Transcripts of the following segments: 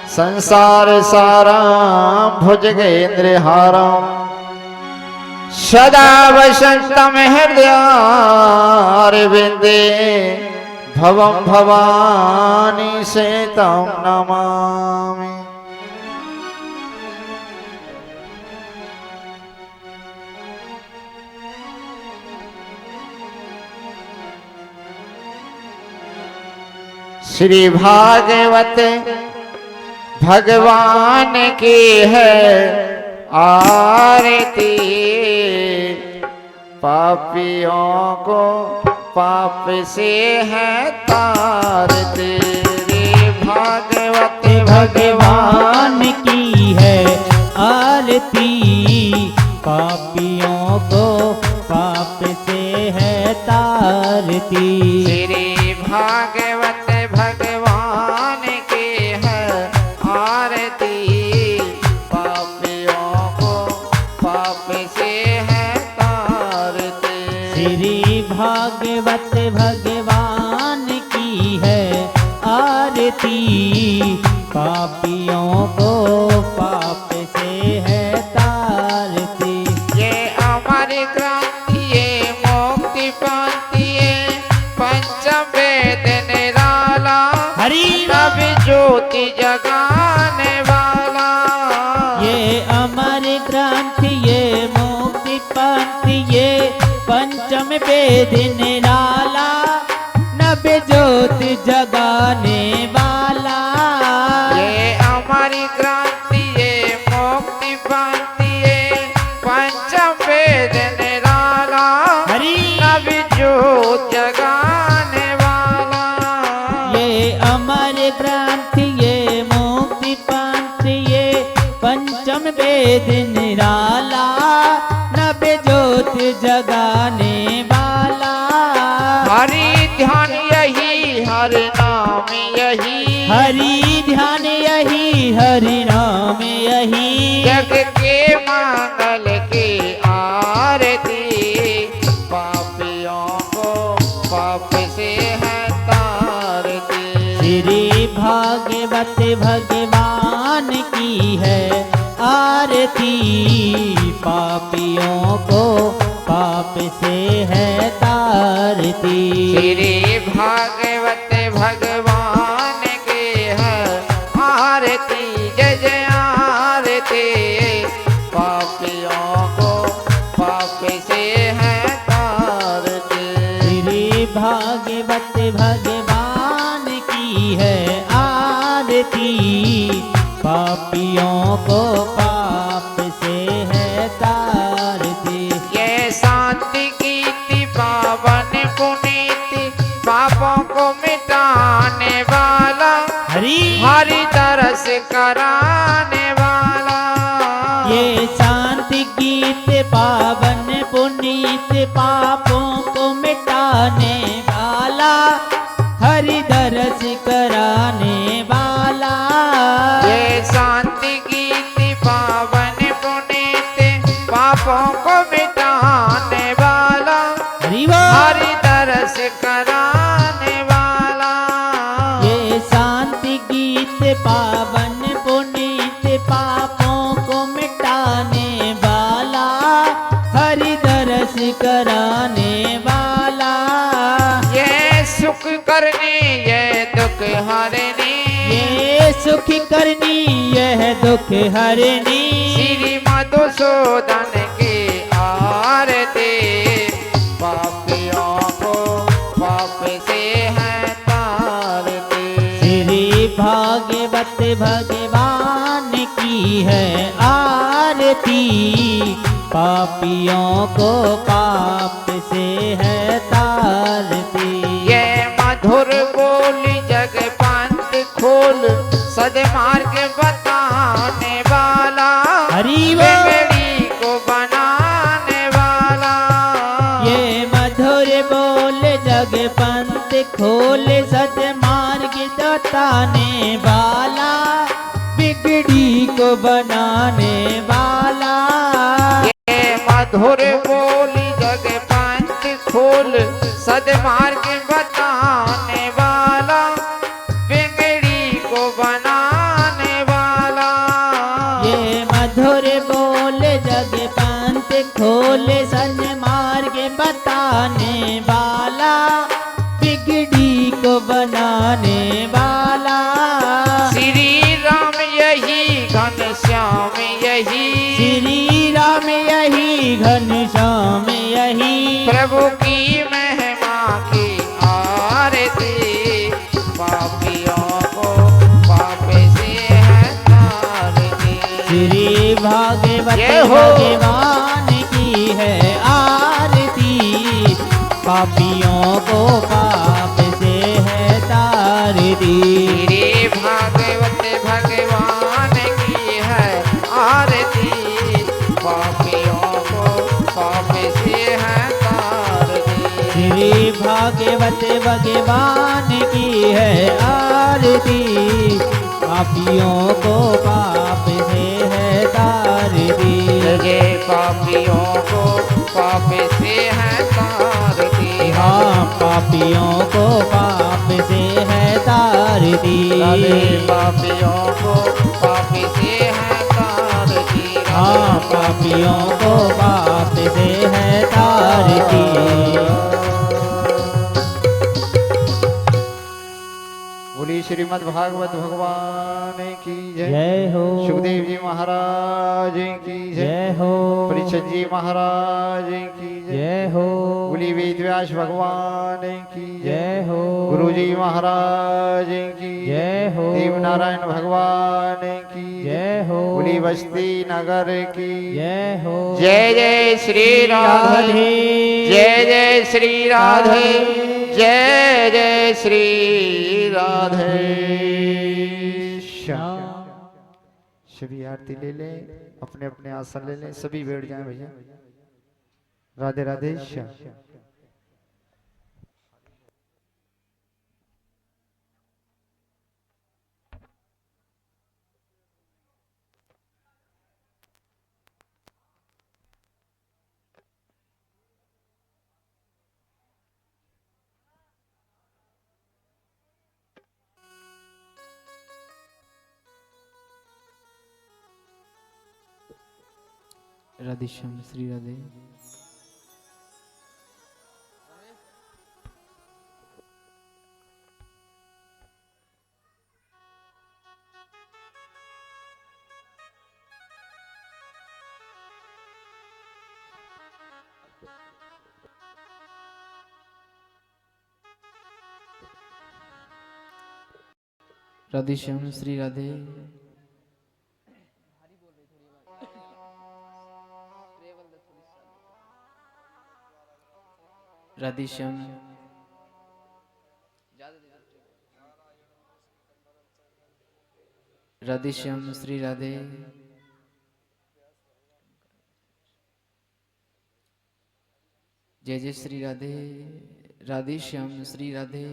संसार सारा भुजगेंद्र हारा सदा वसंतम हृदयारविंदे भवम भवानी से तम नमामि। श्री भागवत भगवान की है आरती, पापियों को पाप से है तारती। भागवत भगवान की है आरती, पापियों को पाप से है तारती। श्री भागवत भगवान की है आरती, पापियों को पाप से है तारती। श्री भागवत भगवान की है आरती, पापियों को पाप से है तारती। ये अमर क्रांति ये मुक्ति पाती है, पंचम वेद निराला हरि नव ज्योति जगाने वाला। ये अमर ग्रंथ ये मुक्ति पंथ ये पंचम वेद निराला, नव ज्योति जगाने वाला। ये अमर क्रांति ये मुक्ति पाती है, पंचम वेद निराला हरि नव ज्योति जगाने वाला। ये अमर ग्रंथ ये मुक्ति पंथ ये पंचम वेद निराला, नव ज्योति जगाने वाला। हरि ध्यान यही हर नाम यही, हरि ध्यान यही हरि नाम यही। जग के मंगल की आरती, पापियों को पाप से है तारती। श्री भागवत भगवान की है आरती, पापियों को पाप से है तारती। श्री भागवत भगवान की है आरती, जय जय आरती, पापियों को पाप से है तारती। श्री भागवत भगवान की है आरती, पापियों को पाप से है तारती। ये शांति कीर्ति पावन पुनीति, पापों को मिटाने वाला, हरि हरि तरस कराने वाला। ये शांति गीत पावन पुनीत, पापों को मिटाने वाला, हरि दरस कराने वाला। ये शांति कीर्ति पावन पुनीत, पापों को मिटाने वाला, हरि बोल। हरि तरस कराने वाला। ये शांति गीत पावन पुनीत, पापों को मिटाने वाला, हरि दरस कराने वाला। ये सुख करनी ये दुख हरनी, ये सुख करनी यह दुख हरनी। श्री मधुसूदन की आरती, पापियों को पाप से है तारती। श्री भागवत भगवान की है आरती, पापियों को पाप से है तारती। ये मधुर बोली जग पंथ खोल, सदमार्ग बताने वाला, हरि बोल। बिगड़ी को बनाने वाला। ये मधुर बोल जग पंथ खोल, सतमार्ग बताने वाला, बिगड़ी को बनाने वाला। ये मधुर बोली जग पंथ खोल, सदमार्ग बताने वाला, बिगड़ी को सन्मार्ग बताने वाला, बिगड़ी को बनाने वाला। श्री राम यही घनश्याम यही, श्री राम यही घनश्याम यही, प्रभु की महिमा की आरती, पापियों को पाप से है तारती। श्री भागवत जय हो। भगवान की है आरती, पापियों को पाप से है तारती। श्री भागवत भगवान की है आरती, पापियों को पाप से है तारती। श्री भागवत भगवान की है आरती, पापियों को पाप से है तारती। जय पापियों को पाप से है तारती। हाँ, पापियों को पाप से है तारती। पापियों को पाप से है तारती। हाँ, पापियों को पाप से है तारती। बोली श्रीमद् भागवत भगवान की जय। जय हो। सुखदेव जी महाराज की जय। जय हो। परीक्षित जी महाराज की जय। जय हो। बोली वेद व्यास भगवान की जय हो। गुरु जी महाराज की जय हो। देव नारायण भगवान की जय हो। बोली बस्ती नगर की जय हो। जय जय श्री राधे, जय जय श्री राधे, जय जय श्री राधे श्याम। सभी आरती ले लें, अपने अपने आसन ले लें, सभी बैठ जाएं भैया। राधे राधे श्याम। राधे श्याम, श्री राधे। राधे श्याम, श्री राधे। राधे श्याम। राधे श्याम, श्री राधे। जय जय श्री राधे। राधे श्याम, श्री राधे।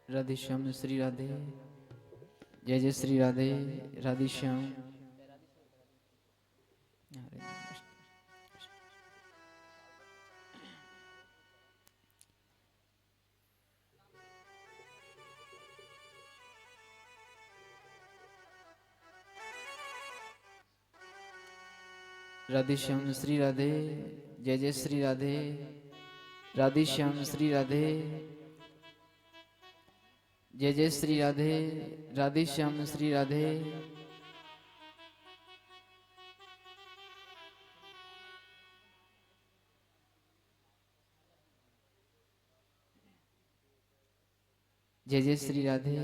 राधे श्याम, श्री राधे। जय जय श्री राधे। राधे श्याम। राधे श्याम, श्री राधे। जय जय श्री राधे। राधे श्याम, श्री राधे। जय जय श्री राधे। राधे श्याम, श्री राधे। जय जय श्री राधे।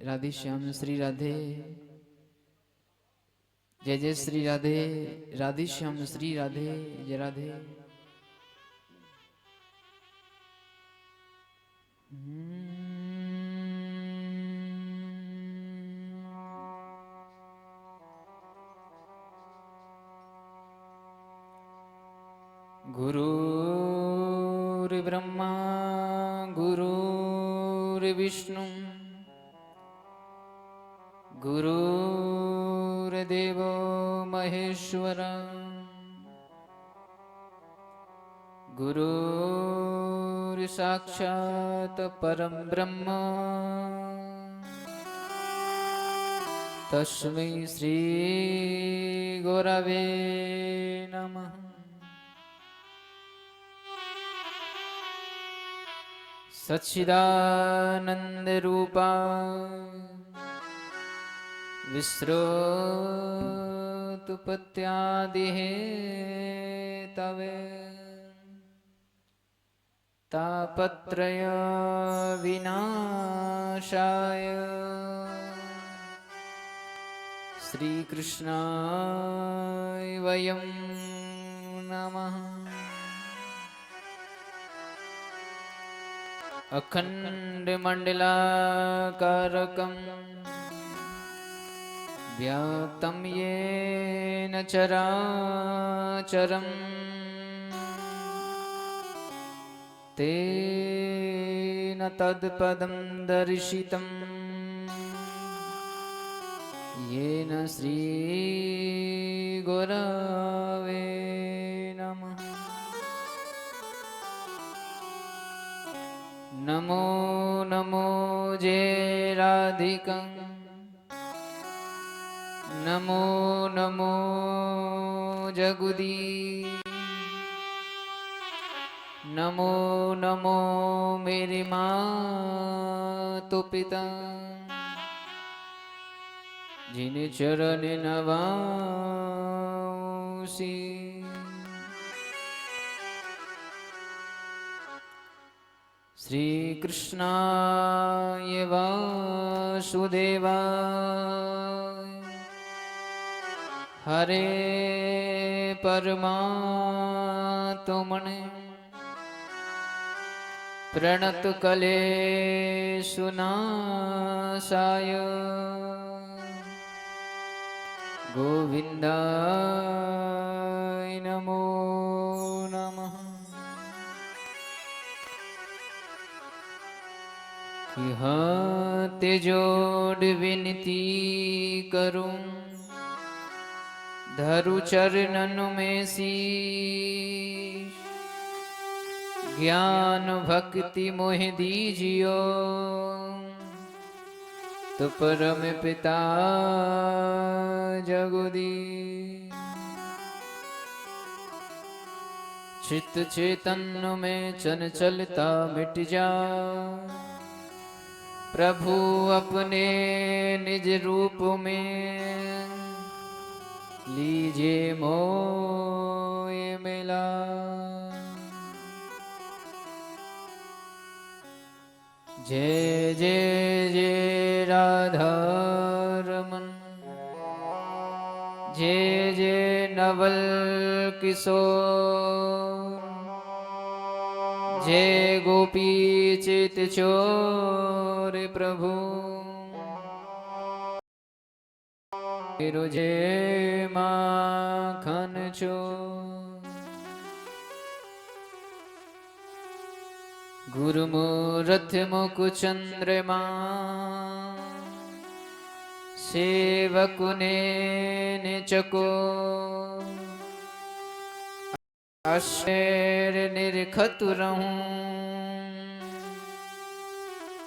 राधे श्याम, श्री राधे। जय जय श्री राधे। राधे श्याम, श्री राधे। जय राधे। गुरुर्ब्रह्मा गुरुर्विष्णु गुरुर्देवो महेश्वरा गुरुर्साक्षात् परं ब्रह्म तस्मै श्री गुरवे नमः। सच्चिदानंद रूपा विश्रोतुपत्यादिः तवे तापत्रय विनाशाय श्रीकृष्णाय वयं नमः। अखण्डमण्डलाकारकं व्याप्तं येन चराचरं तेन तत्पदं दर्शितं येन श्रीगुरवे नमः। नमो नमो जय राधिका नमो नमो जगुदी नमो नमो मेरी मातो पिता जिन चरण नवासी। श्री कृष्णाय वासुदेवाय हरे परमात्मने प्रणत क्लेशनाशाय गोविंदाय नमो नमः। हाथ जोड़ विनती करूं धरु चरणन में शीश ज्ञान भक्ति मोह दीजियो तो परम पिता जगदीश। चित्त चैतन्य में चंचलता मिट जा प्रभु अपने निज रूप में लीजिए मोह मिला। जय जय जय राधा रमन जय जय नवल किशोर जय गोपी चित चोर प्रभु जय माखन चोर। गुरुमूर्त मुख चंद्रमा सेवक ने चको अशेर निरखत रहूं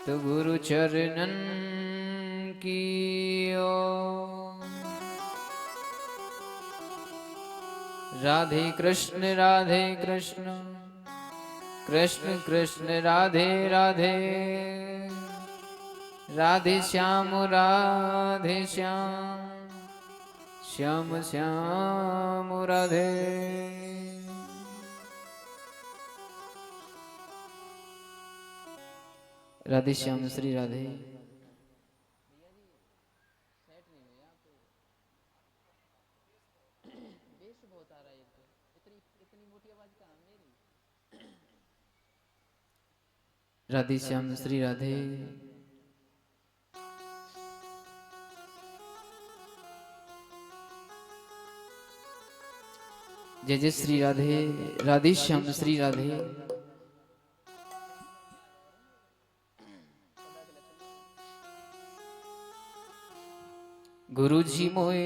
तो गुरु चरणन की ओर। राधे कृष्ण कृष्ण कृष्ण राधे राधे राधे श्याम श्याम श्याम राधे। राधे श्याम श्री राधे। राधे श्याम श्री राधे। जय जय श्री राधे। राधे श्याम श्री राधे। गुरु जी मोए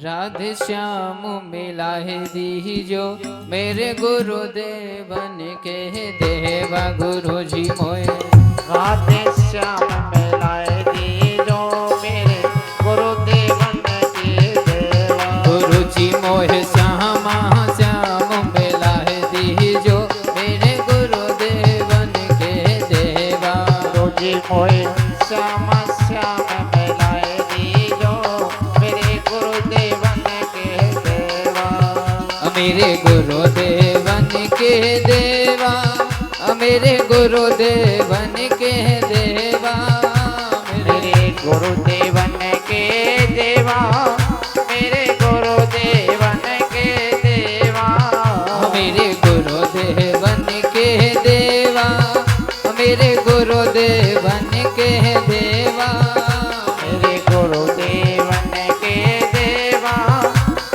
राधे श्याम मिलाए दीजो मेरे गुरुदेवन के देवा। गुरु जी मोए राधे श्याम मिलाए दीजो मेरे गुरुदेवन के देवा। गुरु जी मोहे श्यामा श्याम मिलाए दीजो मेरे गुरुदेवन के देवा। गुरु जी मोहे श्याम श्याम मिलाए दीजो मेरे गुरुदेवन के देवा। मेरे गुरुदेवन के देवा, मेरे गुरुदेवन के देवा। मेरे गुरुदेवन के देवा, मेरे गुरुदेवन के देवा। मेरे गुरुदेवन के देवा, मेरे गुरुदेवन के देवा। मेरे गुरुदेवन के देवा,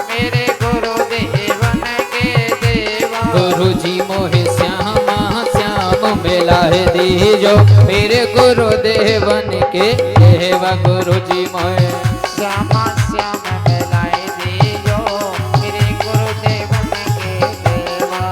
मेरे गुरुदेवन के देवा। गुरु जी मोहे श्यामा श्याम मिलाए दीजो मेरे गुरुदेवन के देवा। गुरु जी मोहे श्यामा श्याम मिलाए दीजो मेरे गुरुदेवन के देवा।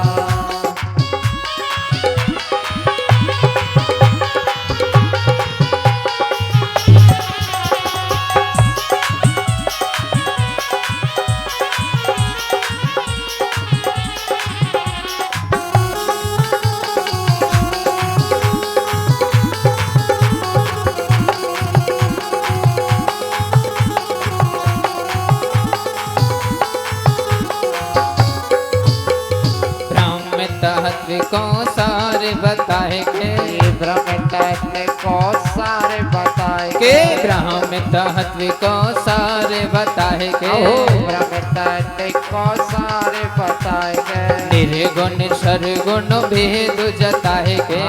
ब्रह्म तत्व को सारे बताए के ब्रह्म तत्व को सारे बताए के ब्रह्म तत्व को सारे बताए के ब्रह्म तत्व को सारे बताए गए। निर्गुण सरगुण भेद जताए के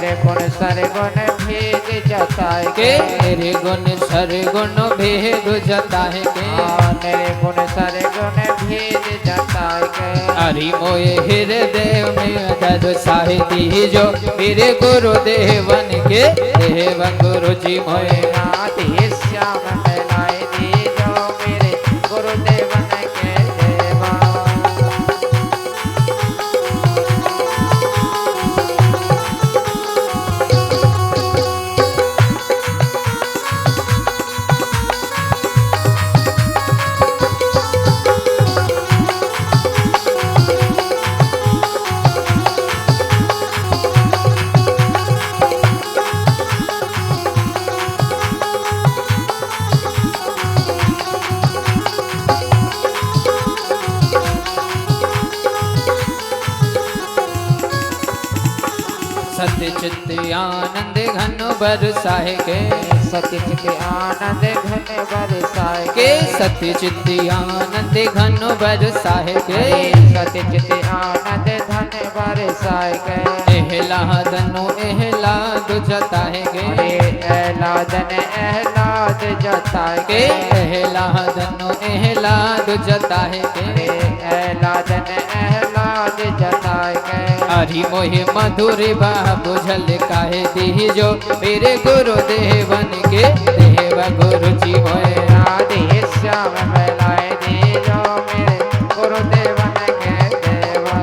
निर्गुण सरगुण भेद जताए के निर्गुण सरगुण भेद जताए के निर्गुण सरगुण भेद जताए गए। हरि मोए हृदय में दर्शाए दीजो मेरे गुरुदेवन के देवा। गुरु जी मोए राधे श्याम मिलाए दीजो मेरे गुरुदेवन के देवा। सत्य चित्त आनंद घन बरसाए के सत्य चित आनंद घन बरसाए के सत्य चित्त आनंद घन बरसाए के सत्य चित आनंद धन बरसाए गए। एहलादनु एहलाद जताए के एहलादन एहलाद जताए के एहलादनु एहलाद जताए के एहलादन एहलाद जताए गए। हरि मोहि मधुर बा बुझल काहे दीजो मेरे गुरुदेवन के देवा। गुरु जी मोहे राधे श्याम मिलाए दीजो मेरे गुरुदेवन के देवा।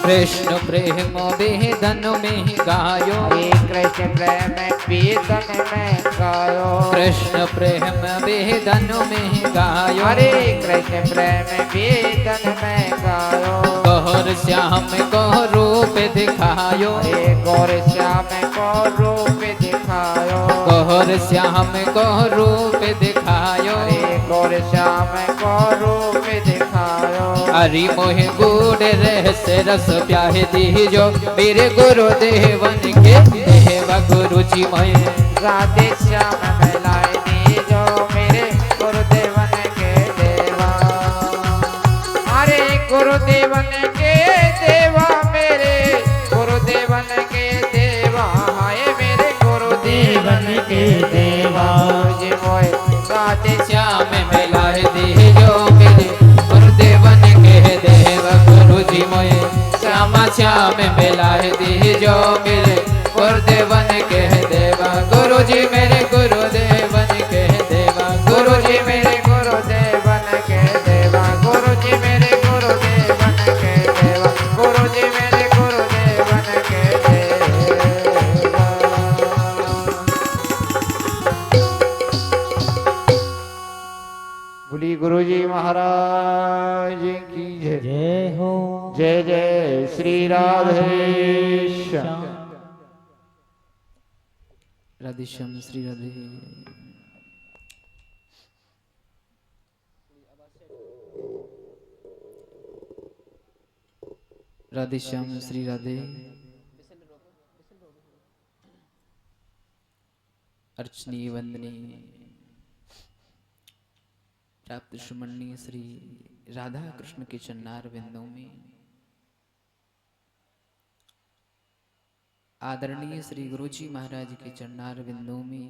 कृष्ण प्रेम वेदन में गायो हरे कृष्ण प्रेम वेदन में गायो। कृष्ण प्रेम वेदन में गायो हरे कृष्ण प्रेम वेदन में गायो। कह गौर श्याम को रूप दिखायो, अरे गौर श्याम को रूप दिखायो, गौर श्याम को रूप दिखायो, अरे गौर श्याम को रूप दिखायो। हरि मोहि गूढ़ रहस्य रस प्याहे दीजो, मेरे गुरुदेवन के देवा गुरु जी मोहि। राधे श्याम मिलाए दीजो, मेरे गुरुदेवन के देवा, अरे गुरुदेवन के देवा, मेरे गुरुदेवन के देवा, हाय मेरे गुरुदेवन के देवा। जी मोए राधे श्याम मिलाए दीजो, मेरे गुरुदेवन के देवा गुरु जी मोहि। श्यामा श्याम मिलाए दीजो, मेरे गुरुदेवन के देवा गुरु जी, मेरे गुरुदेवन के देवा गुरु जी मेरे गुरुदेवन के देवा, गुरु जी मेरे गुरुदेवन के देवा, गुरु जी मेरे गुरुदेवन के देवा। बोली गुरु जी महाराज की जय। जय हो। जय जय श्री राधेश्याम। राधे श्याम श्री राधे। राधे श्याम श्री राधे। अर्चनीय वंदनीय प्राप्त सुमरणीय श्री राधा कृष्ण के चन्नार बिंदों में आदरणीय श्री गुरुजी महाराज के चरणार बिंदों में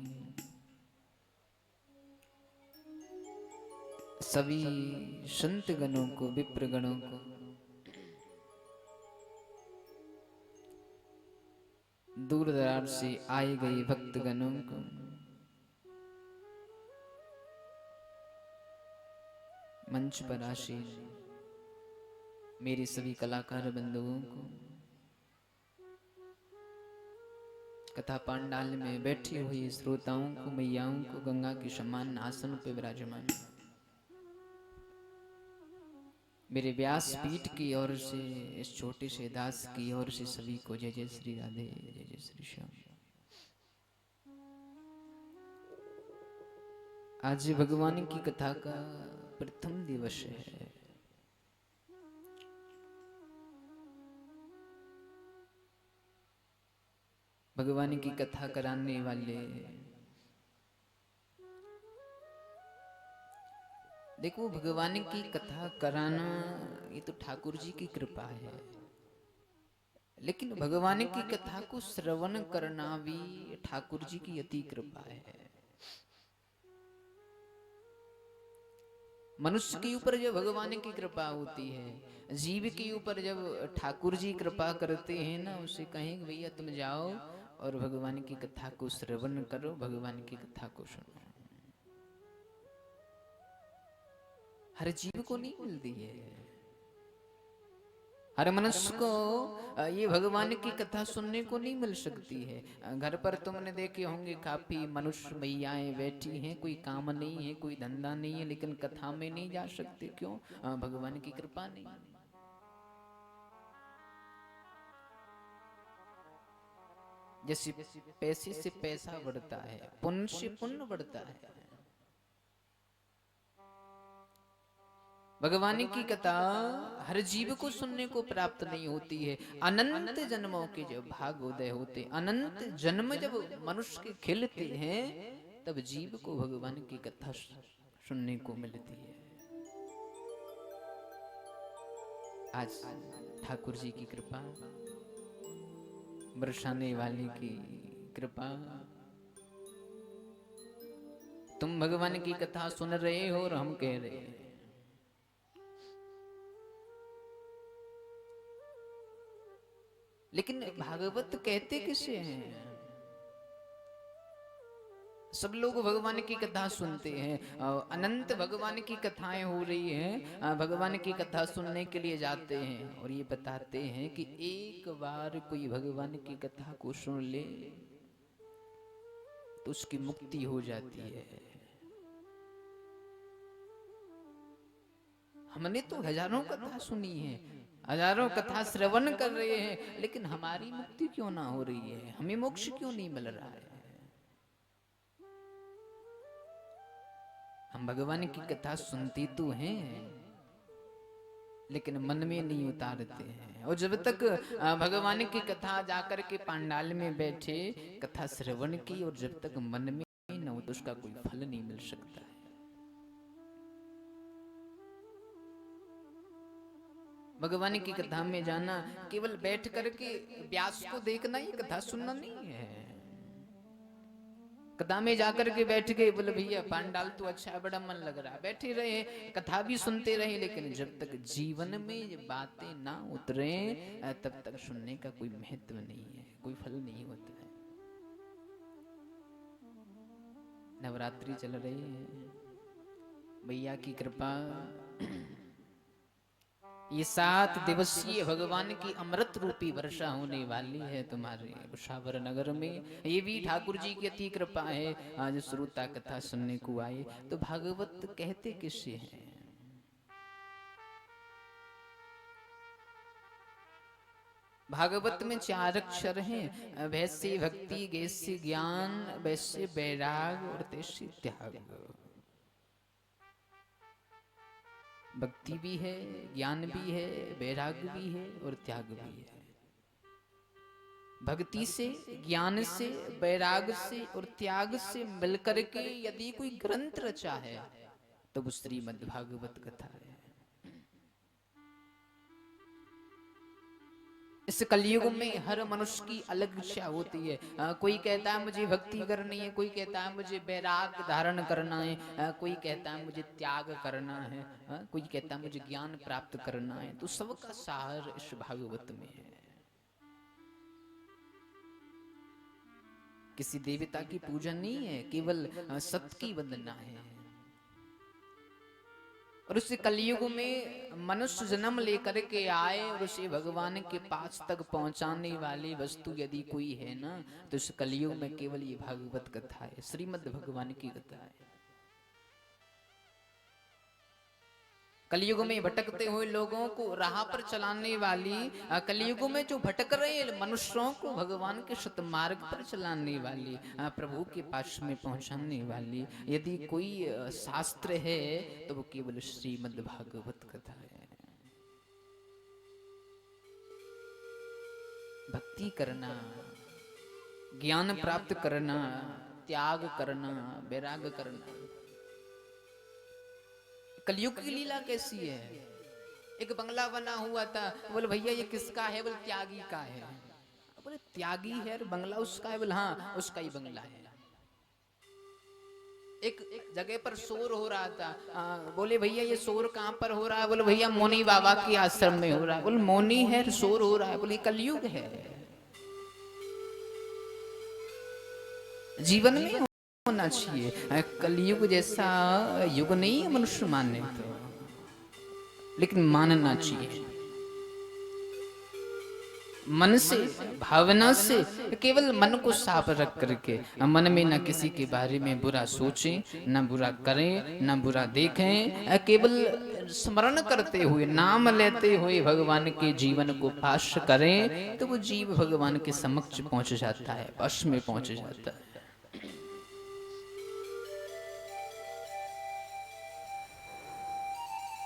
सभी संत गणों को, विप्र गणों को, दूर दराज से आए गए भक्त गणों को, मंच पर आसीन मेरे सभी कलाकार बंधुओं को, कथा पांडाल में बैठी हुई श्रोताओं को, मैयाओं को, गंगा के समान आसन पे विराजमान मेरे व्यास पीठ की ओर से, इस छोटे से दास की ओर से सभी को जय जय श्री राधे, जय जय श्री श्याम। आज भगवान की कथा का प्रथम दिवस है। भगवान की कथा कराने वाले, देखो भगवान की कथा कराना ये तो ठाकुर जी की कृपा है, लेकिन भगवान की कथा को श्रवण करना भी ठाकुर जी की अति कृपा है। मनुष्य के ऊपर जब भगवान की कृपा होती है, जीव के ऊपर जब ठाकुर जी कृपा करते हैं ना, उसे कहेंगे भैया तुम जाओ और भगवान की कथा को श्रवण करो, भगवान की कथा को सुनो। हर जीव को नहीं मिलती है, हर मनुष्य को ये भगवान की कथा सुनने को नहीं मिल सकती है। घर पर तुमने देखे होंगे काफी मनुष्य मैयाएं बैठी हैं, कोई काम नहीं है, कोई धंधा नहीं है, लेकिन कथा में नहीं जा सकते। क्यों? भगवान की कृपा नहीं। जैसे पैसे से पैसा बढ़ता है, पुण्य से पुण्य बढ़ता है। भगवान की कथा हर जीव को सुनने को प्राप्त नहीं होती है। अनंत जन्मों के जब भाग उदय होते, अनंत जन्म जब मनुष्य के खिलते हैं, तब जीव को भगवान की कथा सुनने को मिलती है। आज ठाकुर जी की कृपा, बरसाने वाले की कृपा, तुम भगवान की कथा सुन रहे हो और हम कह रहे हैं। लेकिन भागवत कहते किसे हैं? सब लोग भगवान की कथा सुनते हैं, अनंत भगवान की कथाएं हो रही हैं, भगवान की कथा सुनने के लिए जाते हैं और ये बताते हैं कि एक बार कोई भगवान की कथा को सुन ले तो उसकी मुक्ति हो जाती है। हमने तो हजारों कथा सुनी है, हजारों कथा श्रवण कर रहे हैं, लेकिन हमारी मुक्ति क्यों ना हो रही है, हमें मोक्ष क्यों नहीं मिल रहा है। हम भगवान की कथा सुनते तो हैं, लेकिन मन में नहीं उतारते हैं। और जब तक भगवान की कथा जाकर के पंडाल में बैठे कथा श्रवण की, और जब तक मन में न हो तो उसका कोई फल नहीं मिल सकता है। भगवान की कथा में जाना केवल बैठ करके व्यास को देखना ही कथा सुनना नहीं है। कथा में जाकर के बैठ गए, बोले भैया पंडाल तो अच्छा है, बड़ा मन लग रहा है, बैठे रहे कथा भी सुनते रहे, लेकिन जब तक जीवन में ये बातें ना उतरे तब तक सुनने का कोई महत्व नहीं है, कोई फल नहीं होता है। नवरात्रि चल रही है, भैया की कृपा, ये 7 दिवसीय भगवान की अमृत रूपी वर्षा होने वाली है तुम्हारे उषावर नगर में। ये भी ठाकुर जी की अति कृपा है। आज श्रोता कथा सुनने को आए तो भागवत कहते किससे हैं? भागवत में 4 अक्षर हैं, वैसे भक्ति, गैसे ज्ञान, वैसे वैराग और तैसे त्याग। भक्ति भी है, ज्ञान भी है, वैराग भी है और त्याग भी है। भक्ति से, ज्ञान से, वैराग से और त्याग से मिलकर के यदि कोई ग्रंथ रचा है तो वो श्रीमद् भागवत कथा है। इस कलयुग में हर मनुष्य की अलग इच्छा होती है। कोई कहता है मुझे भक्ति करनी है, कोई कहता है मुझे वैराग धारण करना है, कोई कहता है मुझे त्याग करना है, कोई कहता है मुझे ज्ञान प्राप्त करना है। तो सबका सार इस भागवत में है। किसी देवता की पूजा नहीं है, केवल सत्य की वंदना है। और उस कलयुग में मनुष्य जन्म लेकर के आए और उसे भगवान के पास तक पहुंचाने वाली वस्तु यदि कोई है ना, तो इस कलयुग में केवल ये भागवत कथा है, श्रीमद् भगवान की कथा है। कलयुग में भटकते हुए लोगों को राह पर चलाने वाली, कलयुग में जो भटक रहे मनुष्यों को भगवान के सतमार्ग पर चलाने वाली, प्रभु के पास में पहुंचाने वाली यदि कोई शास्त्र है तो वो केवल श्रीमद् भागवत कथा है। भक्ति करना, ज्ञान प्राप्त करना, त्याग करना, वैराग करना, कलयुग की लीला कैसी है। एक बंगला बना हुआ था, बोले भैया ये किसका है? बोले त्यागी का है। बोले त्यागी है और बंगला उसका है? बोले हाँ उसका ही बंगला है। एक जगह पर शोर हो रहा था, बोले भैया ये शोर कहाँ पर हो रहा है? बोले भैया मौनी बाबा के आश्रम में हो रहा है। बोले मौनी है, शोर हो रहा है। बोले कलयुग है। जीवन में होना चाहिए कलयुग जैसा युग नहीं है मनुष्य मानने तो, लेकिन मानना चाहिए मन से, भावना से। केवल मन को साफ रख करके मन में न किसी के बारे में बुरा सोचें, न बुरा करें, न बुरा देखें, केवल स्मरण करते हुए, नाम लेते हुए भगवान के जीवन को पाश करें तो वो जीव भगवान के समक्ष पहुंच जाता है, वश में पहुंच जाता है।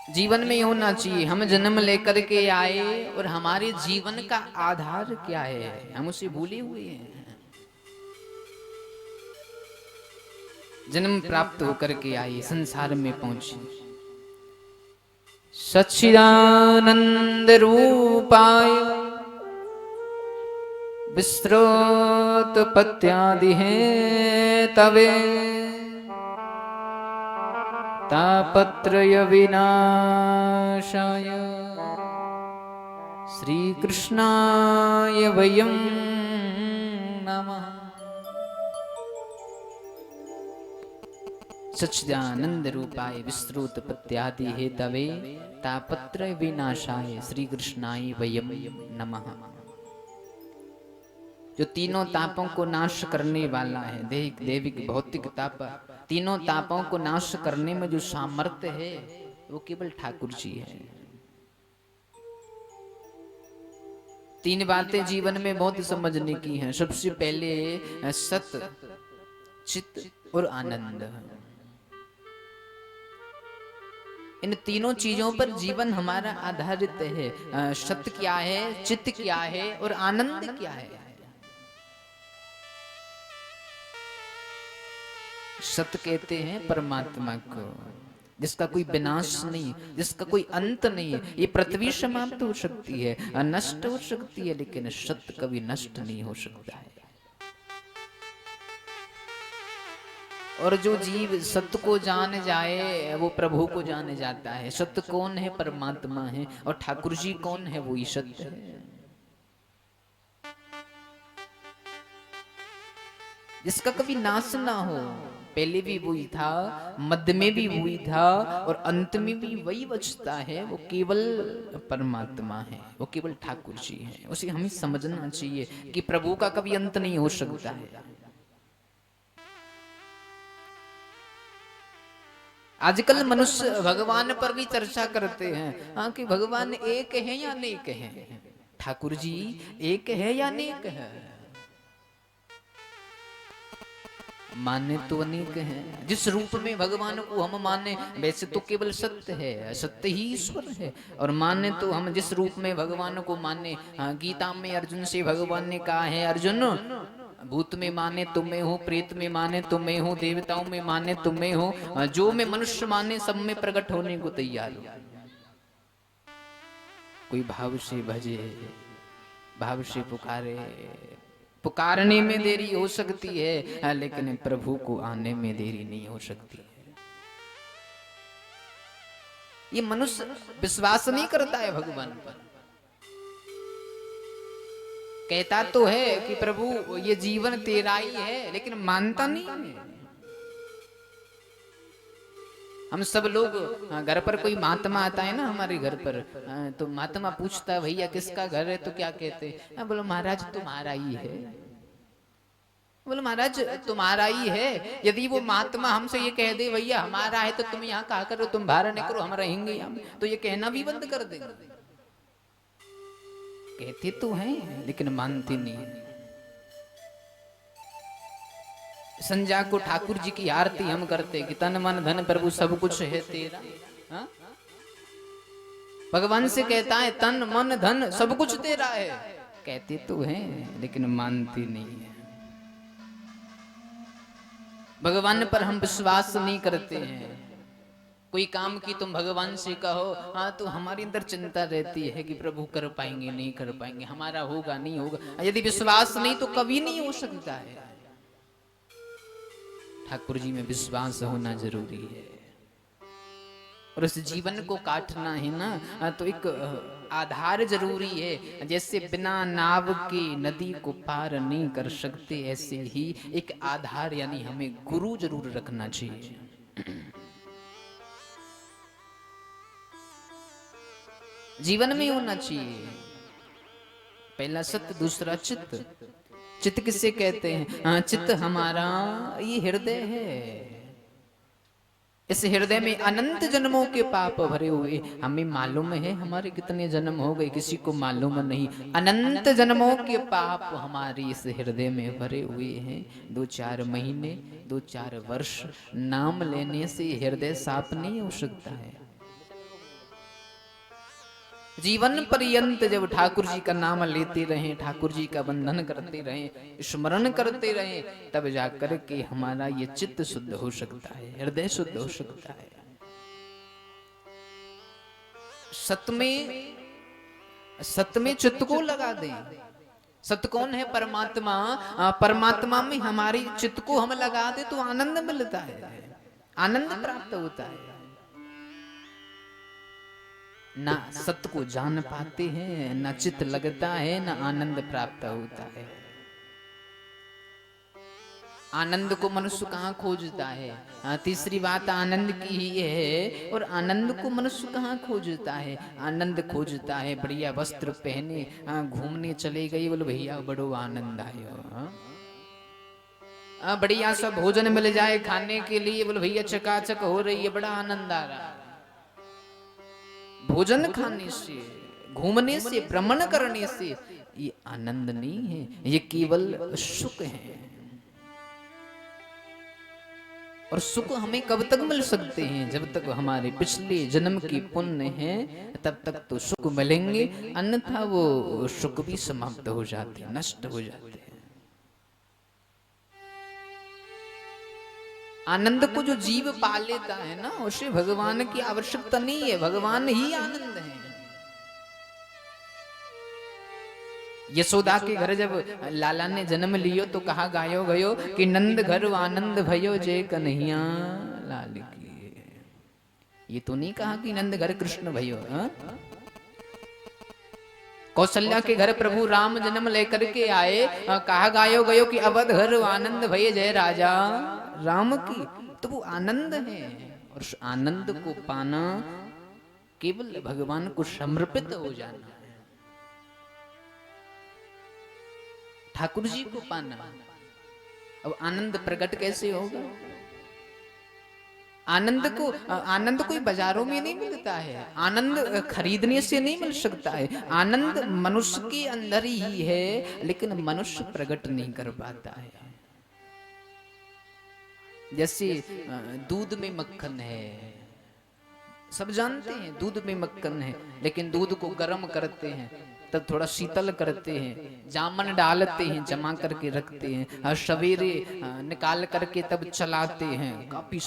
जीवन में होना चाहिए हम जन्म लेकर के आए और हमारे जीवन का आधार क्या है, हम उसे भूले हुए हैं। जन्म प्राप्त होकर के आए, संसार में पहुंचे, सच्चिदानंद रूपाय विस्तृत पत्यादि हैं तवे तापत्रय विनाशाय श्री कृष्णाय वयं नमः। सच्चिदानंद रूपाय विस्तृत पत्यादि हेतवे तापत्रय विनाशाय श्री कृष्णाय वयं नमः। जो तीनों तापों को नाश करने वाला है, दैहिक, दैविक, भौतिक ताप, तीनों तापों को नाश करने में जो सामर्थ्य है वो केवल ठाकुर जी है। तीन बातें जीवन में बहुत समझने की हैं। सबसे पहले सत, चित और आनंद। इन तीनों चीजों पर जीवन हमारा आधारित है। सत्य क्या है, चित्त क्या है और आनंद क्या है। सत्य कहते हैं परमात्मा को, जिसका कोई विनाश नहीं, जिसका कोई अंत नहीं है। ये पृथ्वी समाप्त हो सकती है, नष्ट हो सकती है, लेकिन सत्य कभी नष्ट नहीं हो सकता है। और जो जीव सत्य को जान जाए वो प्रभु को जाने जाता है। सत्य कौन है? परमात्मा है। और ठाकुर जी कौन है? वो ही सत्य है, जिसका कभी नाश ना हो। पहले भी वही था, मध्य में भी वही था और अंत में भी वही बचता है। वो केवल परमात्मा है, वो केवल ठाकुर जी है। उसे हमें समझना चाहिए कि प्रभु का कभी अंत नहीं हो सकता है। आजकल मनुष्य भगवान पर भी चर्चा करते हैं, हाँ, कि भगवान एक है या अनेक है। ठाकुर जी एक है या अनेक है? माने तो अनेक है। जिस रूप में भगवान को हम माने, वैसे तो केवल सत्य है, सत्य ही ईश्वर है। और माने तो हम जिस रूप में भगवान को माने, हाँ, गीता में अर्जुन से भगवान ने कहा है, अर्जुन भूत में माने तो मैं हूँ, प्रेत में माने तो मैं हूँ, देवताओं में माने तो मैं हूँ, जो मैं मनुष्य माने सब में प्रकट होने को तैयार हूँ। कोई भाव से भजे, भाव से पुकारे। पुकारने में देरी हो सकती है, लेकिन प्रभु को आने में देरी नहीं हो सकती है। ये मनुष्य विश्वास नहीं करता है भगवान पर। कहता तो है कि प्रभु ये जीवन तेरा ही है, लेकिन मानता नहीं है। हम सब लोग घर पर कोई महात्मा आता है ना हमारे घर पर, तो महात्मा पूछता है भैया किसका घर है, तो क्या कहते हैं? बोलो महाराज तुम्हारा ही है। बोलो महाराज तुम्हारा ही है। यदि वो महात्मा हमसे ये कह दे भैया हमारा है, तो तुम यहाँ कहा करो, तुम बाहर निकलो, हम रहेंगे यहाँ, तो ये कहना भी बंद कर देंगे। कहते तो हैं लेकिन मानते नहीं है। संध्या को ठाकुर जी की आरती हम करते कि तन मन धन प्रभु सब कुछ है तेरा। हा? भगवान से कहता है तन मन धन सब कुछ तेरा है। कहते तो हैं लेकिन मानते नहीं है। भगवान पर हम विश्वास नहीं करते हैं। कोई काम की तुम भगवान से कहो, हाँ, तो हमारे अंदर चिंता रहती है कि प्रभु कर पाएंगे नहीं कर पाएंगे, हमारा होगा नहीं होगा। यदि विश्वास नहीं तो कभी नहीं हो सकता है। ठाकुर जी में विश्वास होना जरूरी है। और उस जीवन को काटना है ना, तो एक आधार जरूरी है। जैसे बिना नाव के नदी को पार नहीं कर सकते, ऐसे ही एक आधार यानी हमें गुरु जरूर रखना चाहिए। जीवन में होना चाहिए। पहला सत्य, दूसरा चित्त। चित्त किसे कहते हैं? हाँ, चित्त हमारा ये हृदय है। इस हृदय में अनंत जन्मों के पाप भरे हुए। हमें मालूम है हमारे कितने जन्म हो गए, किसी को मालूम नहीं। अनंत जन्मों के पाप हमारे इस हृदय में भरे हुए हैं। 2-4 महीने 2-4 वर्ष नाम लेने से हृदय साफ नहीं हो सकता है। जीवन पर्यंत जब ठाकुर जी का नाम लेते रहें, ठाकुर जी का बंधन करते रहें, स्मरण करते रहें, तब जाकर के हमारा ये चित्त शुद्ध हो सकता है, हृदय शुद्ध हो सकता है। सत्य में चित्त को लगा दें। सत्य कौन है? परमात्मा। परमात्मा में हमारी चित्त को हम लगा दे तो आनंद मिलता है, आनंद प्राप्त होता है। ना सत्य को जान पाते हैं, ना चित्त लगता है, ना आनंद प्राप्त होता है। आनंद को मनुष्य कहाँ खोजता है? तीसरी बात आनंद की ही है। और आनंद को मनुष्य कहाँ खोजता है? आनंद खोजता है बढ़िया वस्त्र पहने, घूमने चले गए, बोलो भैया बड़ो आनंद आयो। बढ़िया सा भोजन मिल जाए खाने के लिए, बोलो भैया चकाचक हो रही है, बड़ा आनंद आ रहा है। भोजन खाने से, घूमने से, भ्रमण करने से ये आनंद नहीं है, ये केवल सुख है। और सुख हमें कब तक मिल सकते हैं? जब तक हमारे पिछले जन्म की पुण्य है तब तक तो सुख मिलेंगे, अन्यथा वो सुख भी समाप्त हो जाते हैं, नष्ट हो जाते हैं। आनंद को जो जीव पा लेता है ना, उसे भगवान की आवश्यकता नहीं है, भगवान ही आनंद है। यशोदा के घर जब लाला ने जन्म लियो तो कहा गायो गयो कि नंद घर आनंद भयो जय कन्हैया लाल की। ये तो नहीं कहा कि नंद घर कृष्ण भयो। कौशल्या के घर प्रभु राम जन्म लेकर के आए, कहा गायो गयो कि अवध घर आनंद भय जय राजा राम की। तो वो आनंद है, और उस आनंद को पाना केवल भगवान को समर्पित हो जाना है। ठाकुर जी को पाना। अब आनंद प्रकट कैसे होगा? आनंद कोई बाजारों में नहीं मिलता है, आनंद खरीदने से नहीं मिल सकता है। आनंद मनुष्य के अंदर ही है, लेकिन मनुष्य प्रकट नहीं कर पाता है। जैसे दूध में मक्खन है, सब जानते हैं दूध में मक्खन है, लेकिन दूध को गर्म करते हैं, तब थोड़ा शीतल करते हैं, जामन डालते हैं, जमा करके रखते हैं, सवेरे निकाल करके तब चलाते हैं। काफी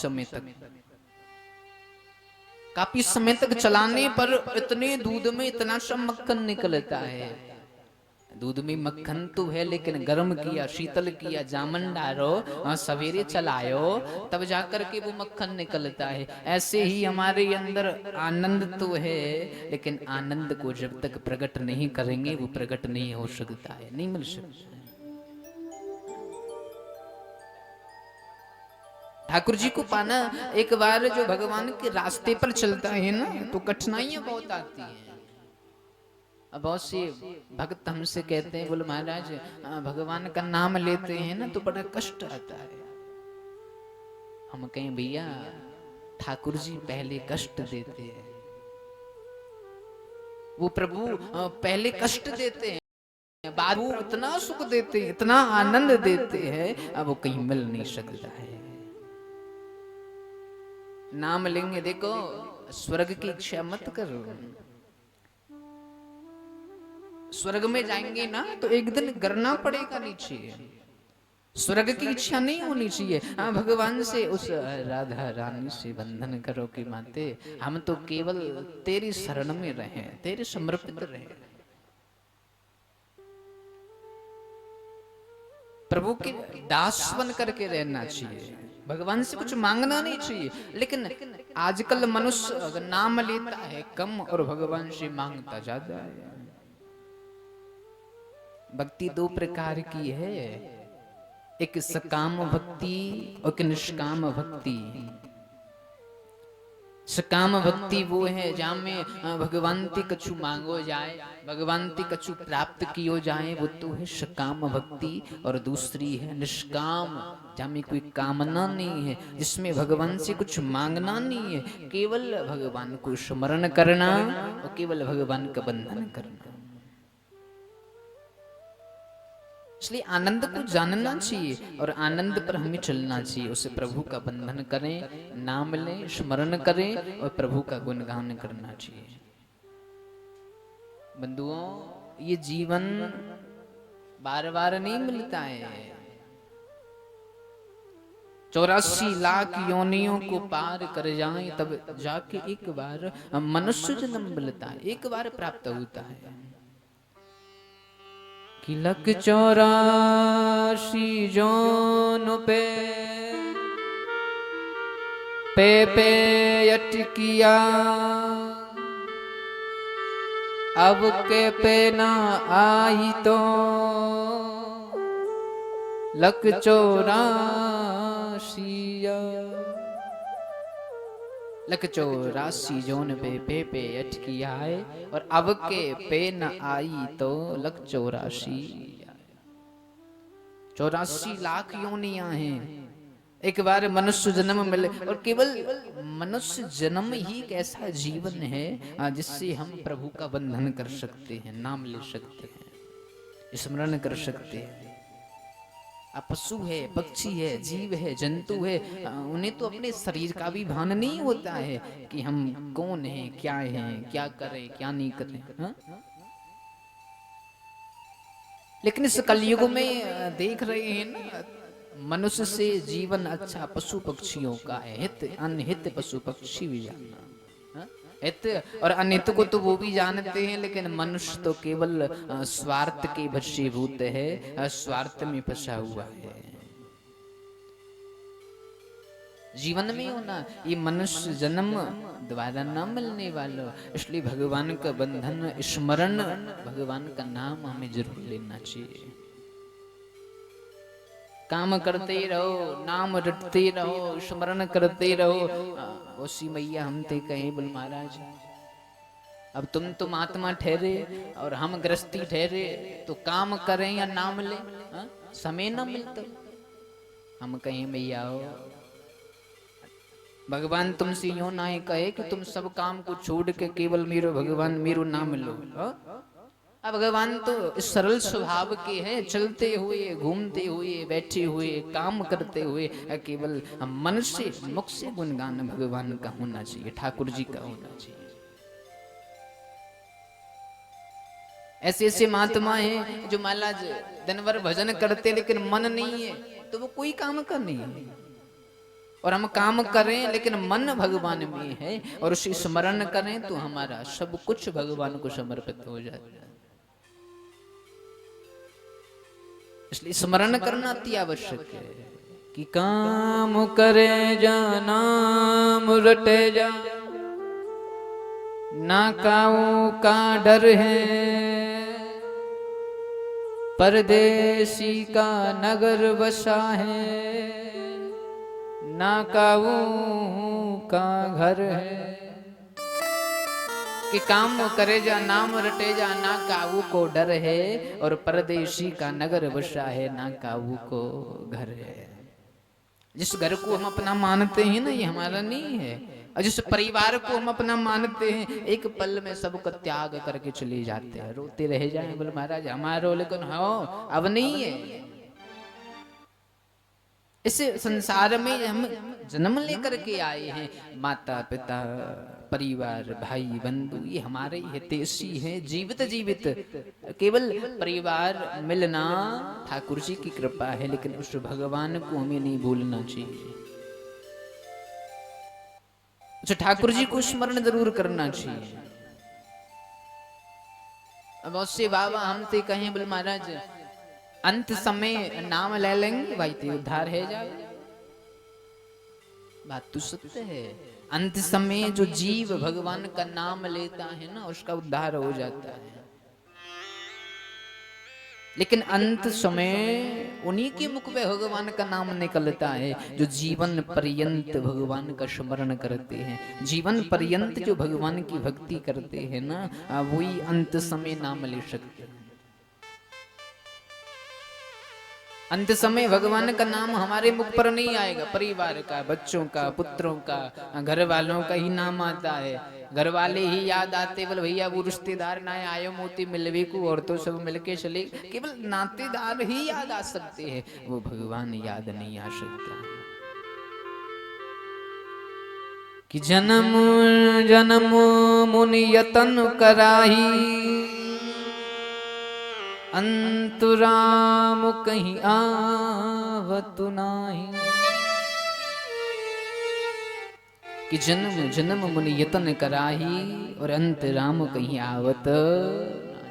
समय तक चलाने पर इतने दूध में इतना सा मक्खन निकलता है। दूध में मक्खन तो है, लेकिन गर्म किया, शीतल किया, जामन डालो, सवेरे चलायो, तब जाकर के वो मक्खन निकलता है। ऐसे ही हमारे अंदर आनंद तो है, लेकिन आनंद को जब तक प्रकट नहीं करेंगे वो प्रकट नहीं हो सकता है, नहीं मिल सकता। ठाकुर जी को पाना, एक बार जो भगवान के रास्ते पर चलता है ना, तो कठिनाइयां बहुत आती हैं। अब बहुत से भक्त हमसे कहते हैं, बोले महाराज भगवान का नाम लेते हैं ना तो बड़ा कष्ट आता है। हम कहें भैया ठाकुर जी पहले कष्ट देते हैं, वो प्रभु पहले कष्ट देते हैं, बाद में इतना सुख देते हैं, इतना आनंद देते हैं, अब वो कहीं मिल नहीं सकता है। नाम लेंगे, देखो स्वर्ग की इच्छा मत करो। स्वर्ग में जाएंगे ना तो एक दिन गिरना पड़ेगा नीचे, स्वर्ग की इच्छा नहीं होनी चाहिए। हाँ, भगवान से, उस राधा रानी से बंधन करो कि माते हम तो केवल तेरी शरण में रहे, तेरे समर्पित रहे। प्रभु के दास बन करके रहना चाहिए, भगवान से कुछ मांगना नहीं चाहिए। लेकिन आजकल मनुष्य अगर नाम लेता है कम और भगवान से मांगता ज्यादा है। भक्ति दो प्रकार की है, एक सकाम भक्ति और एक निष्काम भक्ति। सकाम भक्ति वो है जहाँ में भगवान ते कछु मांगो जाए, भगवान ते कछु प्राप्त कियो जाए, वो तो है सकाम भक्ति। और दूसरी है निष्काम, जहाँ में कोई कामना नहीं है, जिसमें भगवान से कुछ मांगना नहीं है, केवल भगवान को स्मरण करना और केवल भगवान का बंधन करना। इसलिए आनंद को जानना चाहिए और आनंद पर हमें चलना चाहिए। उसे प्रभु का बंधन करें, नाम लें, स्मरण करें और प्रभु का गुणगान करना चाहिए। बंधुओं, ये जीवन बार बार नहीं मिलता है। 84 लाख योनियों को पार कर जाए तब जाके एक बार मनुष्य जन्म मिलता है, एक बार प्राप्त होता है। कि लख 84 जोन पे अटकिया, अब के पे ना आई तो लख 84 लख 84 जोन पे अटकिया है, और अब के पे न आई तो लख 84 लाख योनियां हैं। एक बार मनुष्य जन्म मिले, और केवल मनुष्य जन्म ही एक ऐसा जीवन है जिससे हम प्रभु का बंधन कर सकते हैं, नाम ले सकते हैं। स्मरण कर सकते हैं। अब पशु है, पक्षी है, जीव है, जंतु है, उन्हें तो अपने शरीर का भी भान नहीं होता है कि हम कौन हैं, क्या हैं, क्या करें, क्या नहीं करें। हाँ? लेकिन इस कलयुग में देख रहे हैं ना, मनुष्य से जीवन अच्छा पशु पक्षियों का है। हित अनहित पशु पक्षी भी जानना, हाँ? हित और अनित को तो वो भी जानते हैं, लेकिन मनुष्य तो केवल स्वार्थ के वशीभूत है, स्वार्थ में फंसा हुआ है। जीवन में होना ये मनुष्य जन्म दोबारा न मिलने वाला, इसलिए भगवान का बंधन स्मरण, भगवान का नाम हमें जरूर लेना चाहिए। काम करते रहो, नाम रटते रहो, स्मरण करते रहो। उसी मैया हम ते कहे बोल महाराज, अब तुम तो महात्मा ठहरे और हम गृहस्थी ठहरे, तो काम करें या नाम ले, समय न मिलता। हम कहें मैया हो, भगवान तुमसे यूं ना कहे कि तुम सब काम को छोड़ के केवल मेरो भगवान मेरो नाम लो। अब भगवान तो इस सरल स्वभाव के हैं, चलते हुए, घूमते हुए, बैठे हुए, काम करते हुए, केवल मन से, मुख से गुणगान भगवान का होना चाहिए, ठाकुर जी का होना चाहिए। ऐसे ऐसे महात्मा हैं जो महाराज दिन भर भजन करते लेकिन मन नहीं है, तो वो कोई काम कर नहीं है। और हम काम करें लेकिन मन भगवान में है और उसे स्मरण करें तो हमारा सब कुछ भगवान को समर्पित हो जाता है। इसलिए स्मरण करना अति आवश्यक है कि काम करे जा, नाम रटे जा, ना काऊ का डर है, परदेसी का नगर बसा है, ना काऊ का घर है। कि काम करे जा, नाम रटे जा, ना काऊ को डर है, और परदेशी का नगर बसा है, ना काऊ को घर है। जिस घर को हम अपना मानते हैं ना, ये हमारा नहीं है। और जिस परिवार को हम अपना मानते हैं, एक पल में सबको त्याग करके चले जाते हैं, रोते रह जाए बोले महाराज हमारो, लेकिन हो अब नहीं है। इस संसार में हम जन्म लेकर के आए हैं, माता पिता परिवार भाई बंधु ये हमारे हितैषी हैं, जीवित जीवित। केवल परिवार मिलना ठाकुर जी की कृपा है, लेकिन उस भगवान को हमें नहीं भूलना चाहिए। उस ठाकुर जी को स्मरण जरूर करना चाहिए। अब उससे बाबा हम तो कहें बोले महाराज अंत समय नाम ले लेंगे भाई तो उद्धार है जाए। बात तो सत्य है, अंत समय जो जीव भगवान का नाम लेता है ना उसका उद्धार हो जाता है। लेकिन अंत समय उन्हीं के मुख पे भगवान का नाम निकलता है जो जीवन पर्यंत भगवान का स्मरण करते हैं। जीवन पर्यंत जो भगवान की भक्ति करते हैं ना, वही अंत समय नाम ले सकते हैं। अंत समय भगवान का नाम हमारे मुख पर नहीं आएगा, परिवार का, बच्चों का, पुत्रों का, घर वालों का ही नाम आता है। घर वाले ही याद आते, बोले भैया वो रिश्तेदार ना आयो मोती मिलवे को, और तो सब मिलके चले। केवल नातेदार ही याद आ सकते हैं, वो भगवान याद नहीं आ सकता। कि जन्म जन्म मुनि यतन कराही, अंतराम कहीं आवत नाही। कि जन्म जन्म मुनि यतन कराही और अंतराम कहीं आवत नाही।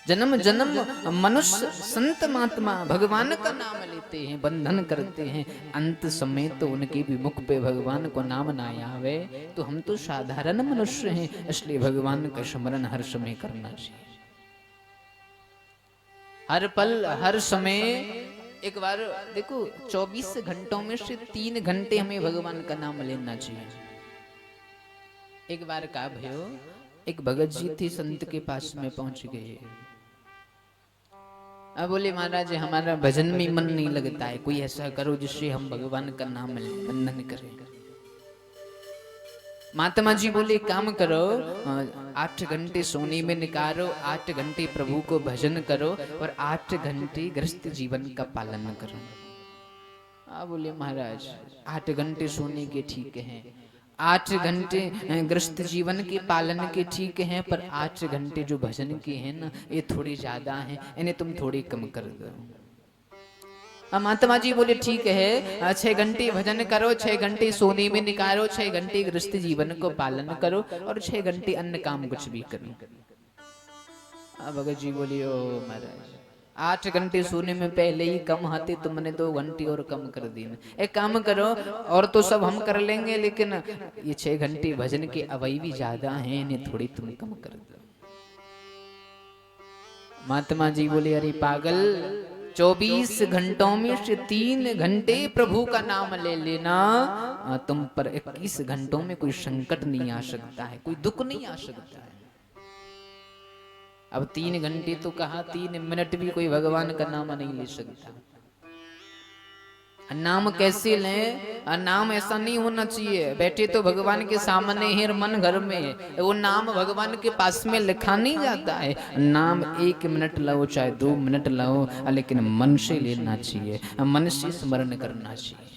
जन्म जन्म मनुष्य संत महात्मा भगवान का नाम लेते हैं, बंधन करते हैं, अंत समय तो उनके भी मुख पे भगवान को नाम ना आवे। तो हम तो साधारण मनुष्य हैं, इसलिए भगवान का स्मरण हर समय करना चाहिए। हर पल हर समय। एक बार देखो 24 घंटों में से 3 घंटे हमें भगवान का नाम लेना चाहिए। एक बार का भयो, एक भगत जी थे, संत के पास में पहुंच गए। अब बोले महाराज हमारा भजन में मन नहीं लगता है, कोई ऐसा करो जिससे हम भगवान का नाम ले, बंधन करें। महात्मा जी बोले काम करो, 8 घंटे सोने में निकालो, 8 घंटे प्रभु को भजन करो और 8 घंटे गृहस्थ जीवन का पालन करो। बोले महाराज 8 घंटे सोने के ठीक हैं, 8 घंटे गृहस्थ जीवन के पालन के ठीक हैं, पर 8 घंटे जो भजन के हैं ना ये थोड़े ज्यादा हैं, इन्हें तुम थोड़े कम कर दो। महात्मा जी बोले ठीक है, 6 घंटे भजन करो, 6 घंटे सोने में निकालो, 6 घंटे गृहस्थ जीवन को पालन करो और 6 घंटे अन्य काम कुछ भी करो। भगत जी बोली ओ महाराज 8 घंटे सोने में पहले ही कम आते, तुमने 2 घंटे और कम कर दी। एक काम करो, और तो सब हम कर लेंगे, लेकिन ये 6 घंटे भजन के अवयव भी ज्यादा हैं, इन्हें थोड़ी तुम कम कर दो। महात्मा जी बोले अरे पागल, 24 घंटों में से 3 घंटे प्रभु का नाम ले लेना, तुम पर 21 घंटों में कोई संकट नहीं आ सकता है, कोई दुख नहीं आ सकता है। अब 3 घंटे तो कहा, 3 मिनट भी कोई भगवान का नाम नहीं ले सकता। नाम कैसे लें? नाम ऐसा नहीं होना चाहिए बैठे तो भगवान के सामने है, मन घर में है, वो नाम भगवान के पास में लिखा नहीं जाता है। नाम 1 मिनट लो चाहे 2 मिनट लो, लेकिन मन से लेना चाहिए, मन से स्मरण करना चाहिए।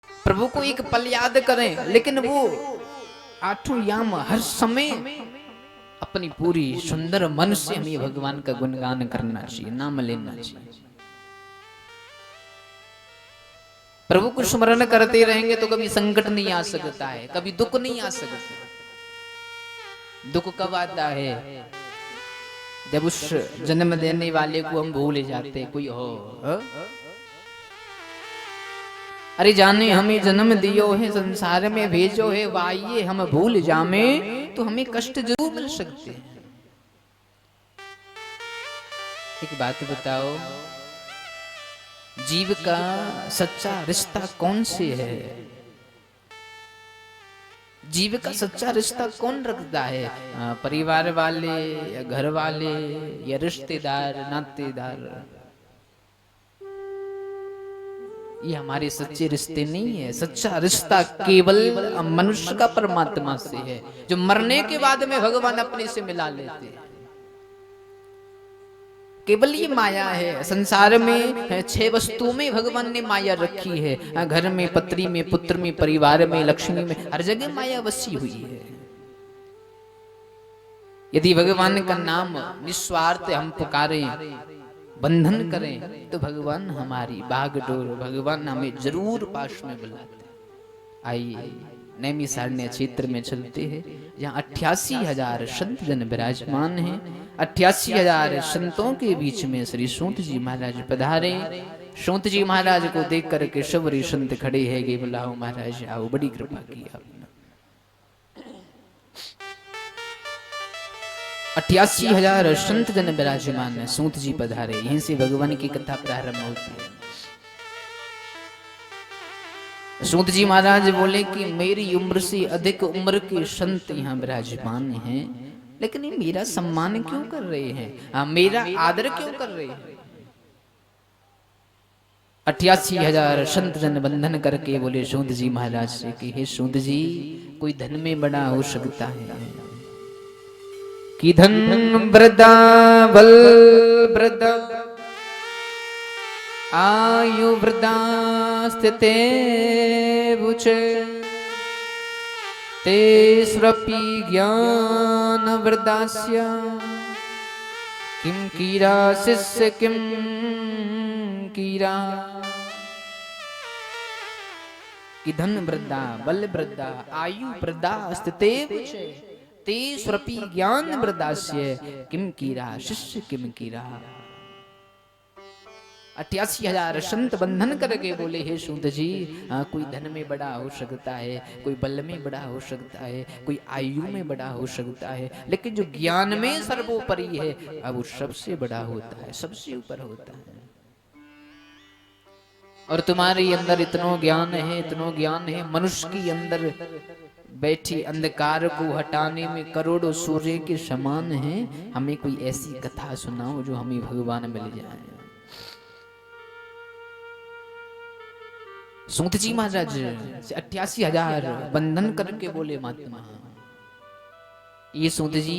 प्रभु को एक पल याद करें, लेकिन वो 8 याम हर समय अपनी पूरी सुंदर मन से हमें भगवान का गुणगान करना चाहिए, नाम लेना चाहिए। प्रभु को स्मरण करते रहेंगे तो कभी संकट नहीं आ सकता है, कभी दुख नहीं आ सकता। दुख कब आता है? जब उस जन्म देने वाले को हम भूल जाते। कोई हो अरे जाने हमें जन्म दियो है, संसार में भेजो है, वाइये हम भूल जामे तो हमें कष्ट जरूर मिल सकते हैं। एक बात बताओ, जीव का सच्चा रिश्ता कौन से है? जीव का सच्चा रिश्ता कौन रखता है? परिवार वाले या घर वाले या रिश्तेदार नातेदार? ये हमारे सच्चे रिश्ते नहीं है। सच्चा रिश्ता केवल मनुष्य का परमात्मा से है, जो मरने के बाद में भगवान अपने से मिला लेते हैं। केवल ये माया है। संसार में 6 वस्तुओं में भगवान ने माया रखी है, घर में, पत्नी में, पुत्र में, परिवार में, लक्ष्मी में, हर जगह माया बसी हुई है। यदि भगवान का नाम निस्वार्थ हम पुकारें, बंधन करें, तो भगवान हमारी बागडोर, भगवान हमें जरूर पास में बुलाते। आइए नैमिषारण्य क्षेत्र में चलते हैं, जहाँ 88,000 संत जन विराजमान हैं। 88,000 संतों के बीच में श्री सूत जी महाराज पधारे। सूत जी महाराज को देख करके सबरी संत खड़े हैं कि बुलाओ महाराज आओ, बड़ी कृपा की आपने। 88,000 संत जन विराजमान है, सूत जी पधारे। यहीं से भगवान की कथा प्रारंभ होती है। सूत जी महाराज बोले कि मेरी उम्र से अधिक उम्र के संत यहाँ विराजमान हैं, लेकिन ये मेरा सम्मान क्यों कर रहे हैं, मेरा आदर क्यों कर रहे हैं? 88,000 संत जन बंधन करके बोले सूत जी महाराज से कि हे सूत जी, कोई धन में बड़ा हो सकता है कि धन वृद्धा बल वृद्धा आयु वृद्धा स्थिते बुचे ते स्वपि ज्ञान वृद्धास्य किम कीरा शिष्य किम कीरा। कि धन वृद्धा बल वृद्धा आयु वृद्धा स्थिते बुचे ते स्वपि ज्ञान वृद्धास्य किम कीरा शिष्य किम कीरा। 88,000 संत बंधन करके बोले हे सूत जी, कोई धन में बड़ा हो सकता है, कोई बल में बड़ा हो सकता है, कोई आयु में बड़ा हो सकता है, लेकिन जो ज्ञान में सर्वोपरि है, अब वो सबसे बड़ा होता है, सबसे ऊपर होता है। और तुम्हारे अंदर इतना ज्ञान है, इतना ज्ञान है, मनुष्य के अंदर बैठी अंधकार को हटाने में करोड़ों सूर्य के समान है। हमें कोई ऐसी कथा सुनाओ जो हमें भगवान मिल जाए। सूत जी महाराज से 88,000 बंधन करके बोले महात्मा, ये सूत जी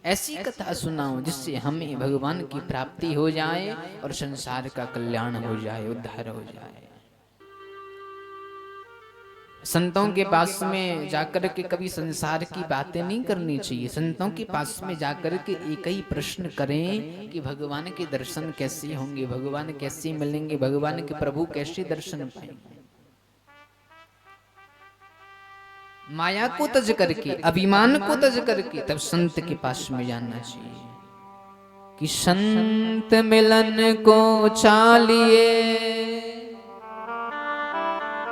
ऐसी कथा सुनाओ जिससे हमें भगवान की प्राप्ति हो जाए और संसार का कल्याण हो जाए, उद्धार हो जाए। संतों के पास में जाकर के कभी संसार की बातें नहीं करनी चाहिए। संतों के पास में जाकर के एक ही प्रश्न करें कि भगवान के दर्शन कैसे होंगे, भगवान कैसे मिलेंगे, भगवान के प्रभु कैसे दर्शन पाएंगे। माया को तज करके, अभिमान को तज करके तब संत के पास में जाना चाहिए कि संत मिलन को चालिए,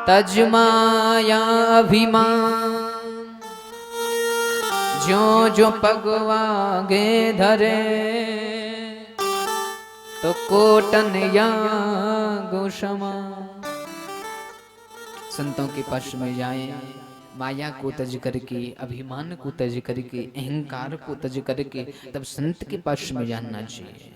तज माया अभिमान, जो जो पगवागे धरे, तो कोटन या गोशमा। संतों के पास में जाएं, माया को तज करके, अभिमान को तज करके, अहंकार को तज करके तब संत के पास में जाना चाहिए।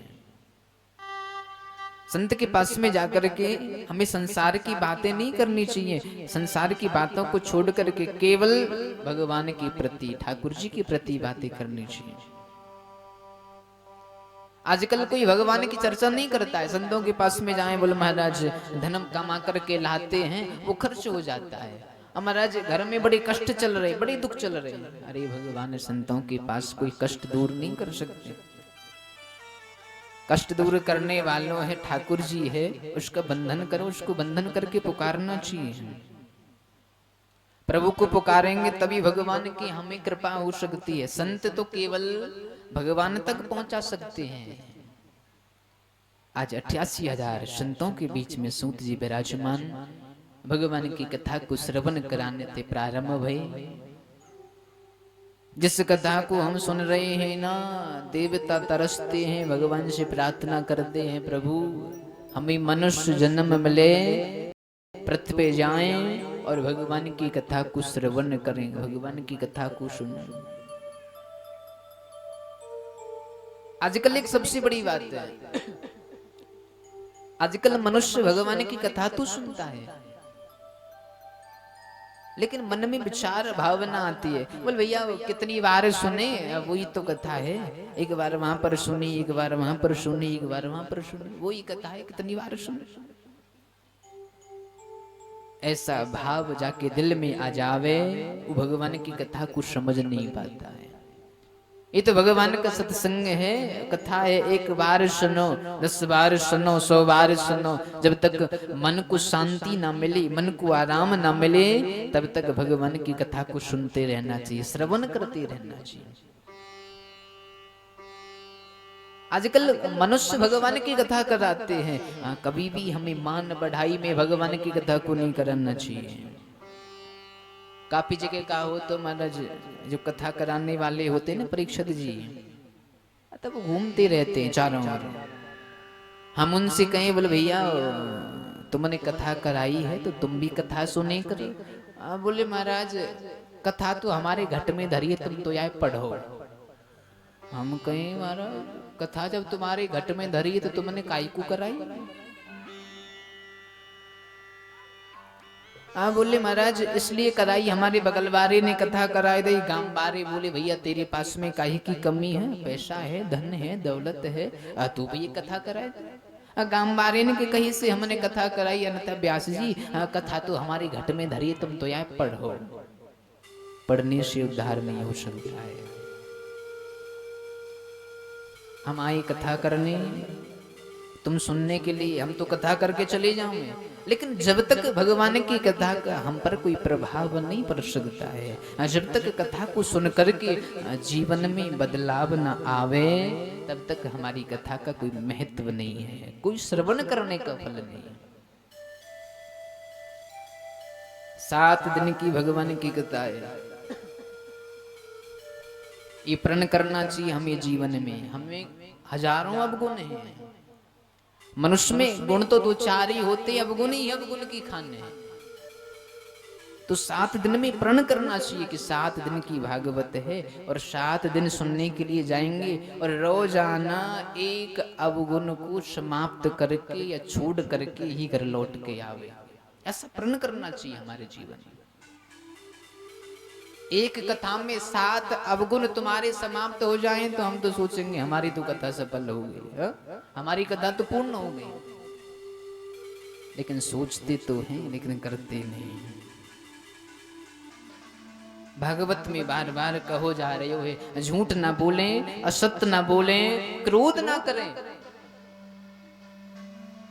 संत के पास में जाकर के हमें संसार की बातें नहीं करनी चाहिए। संसार की बातों को छोड़ करके केवल भगवान के प्रति, ठाकुर जी के प्रति बातें करनी चाहिए। आजकल कोई भगवान की चर्चा नहीं करता है। संतों के पास में जाएं, बोले महाराज धर्म कमा करके लाते हैं, वो खर्च हो जाता है। महाराज घर में बड़े कष्ट चल रहे, बड़े दुख चल रहे। अरे भगवान संतों के पास कोई कष्ट दूर नहीं कर सकते। कष्ट दूर करने वालों है ठाकुर जी है, उसका बंधन करो, उसको बंधन करके पुकारना चाहिए। प्रभु को पुकारेंगे तभी भगवान की हमें कृपा हो सकती है। संत तो केवल भगवान तक पहुंचा सकते हैं। आज 88,000 संतों के बीच में सूत जी विराजमान, भगवान की कथा को श्रवण कराने थे प्रारंभ भई। जिस कथा को हम सुन रहे हैं ना, देवता तरसते हैं, भगवान से प्रार्थना करते हैं, प्रभु हमें मनुष्य जन्म मिले, पृथ्वी पे जाएं और भगवान की कथा को श्रवण करें, भगवान की कथा को सुनें। आजकल एक सबसे बड़ी बात है, आजकल मनुष्य भगवान की कथा तो सुनता है लेकिन मन में विचार भावना आती है। बोल भैया कितनी बार सुने, वही तो कथा है। एक बार वहां पर सुनी, एक बार वहां पर सुनी, एक बार वहां पर सुनी, वही कथा है, कितनी बार सुने। ऐसा भाव जाके दिल में आ जावे, वो भगवान की कथा को समझ नहीं पाता है। ये तो भगवान का सत्संग है, कथा है। एक बार सुनो, 10 बार सुनो, 100 बार सुनो, जब तक मन को शांति ना मिले, मन को आराम ना मिले, तब तक भगवान की कथा को सुनते रहना चाहिए, श्रवण करते रहना चाहिए। आजकल मनुष्य भगवान की कथा कराते हैं। कभी भी हमें मान बढ़ाई में भगवान की कथा को नहीं करना चाहिए। काफी जगह का हो तो महाराज जो कथा कराने वाले होते हैं ना, परीक्षित जी, तब वो घूमते रहते हैं चारों ओर। हम उनसे कहें, बोले भैया तुमने कथा कराई है तो तुम भी कथा सुने करो। बोले महाराज कथा तो हमारे घट में धरी है, तुम तो यहाँ पढ़ो। हम कहें महाराज कथा जब तुम्हारे घट में धरी है तो तुमने काई को कराई? बोले महाराज इसलिए कराई, हमारे बगल वाले ने कथा कराई दी। गांव वाले बोले भैया तेरे पास में काहे की कमी है, पैसा है, धन है, दौलत है, तू भी ये कथा कराए। गांव वाले ने के कहीं से हमने कथा कराई, अन्यथा व्यास जी कथा तो हमारे घट में धरी है, तुम तो यहाँ पढ़ो। पढ़ने से उद्धार नहीं हो सकता है। हम आए कथा करने, तुम सुनने के लिए, हम तो कथा करके चले जाओगे, लेकिन जब तक भगवान की कथा का हम पर कोई प्रभाव नहीं पड़ सकता है, जब तक कथा को सुन करके जीवन में बदलाव न आवे, तब तक हमारी कथा का कोई महत्व नहीं है, कोई श्रवण करने का फल नहीं। 7 दिन की भगवान की कथा है, ये प्रण करना चाहिए हमें जीवन में। हमें हजारों अवगुण हैं, मनुष्य में गुण तो 2-4 ही होते, अवगुण ही अवगुण की खान है। तो 7 दिन में प्रण करना चाहिए कि 7 दिन की भागवत है और 7 दिन सुनने के लिए जाएंगे और रोजाना एक अवगुण को समाप्त करके या छोड़ करके ही घर लौट के आवे। ऐसा प्रण करना चाहिए हमारे जीवन में। एक कथा में 7 अवगुण तुम्हारे समाप्त हो जाएं तो हम तो सोचेंगे हमारी तो कथा सफल हो गई, हमारी कथा तो पूर्ण हो गई। लेकिन सोचते तो हैं लेकिन करते नहीं। भागवत में बार बार कहो जा रहे हो, झूठ ना बोलें, असत्य ना बोलें, क्रोध ना करें।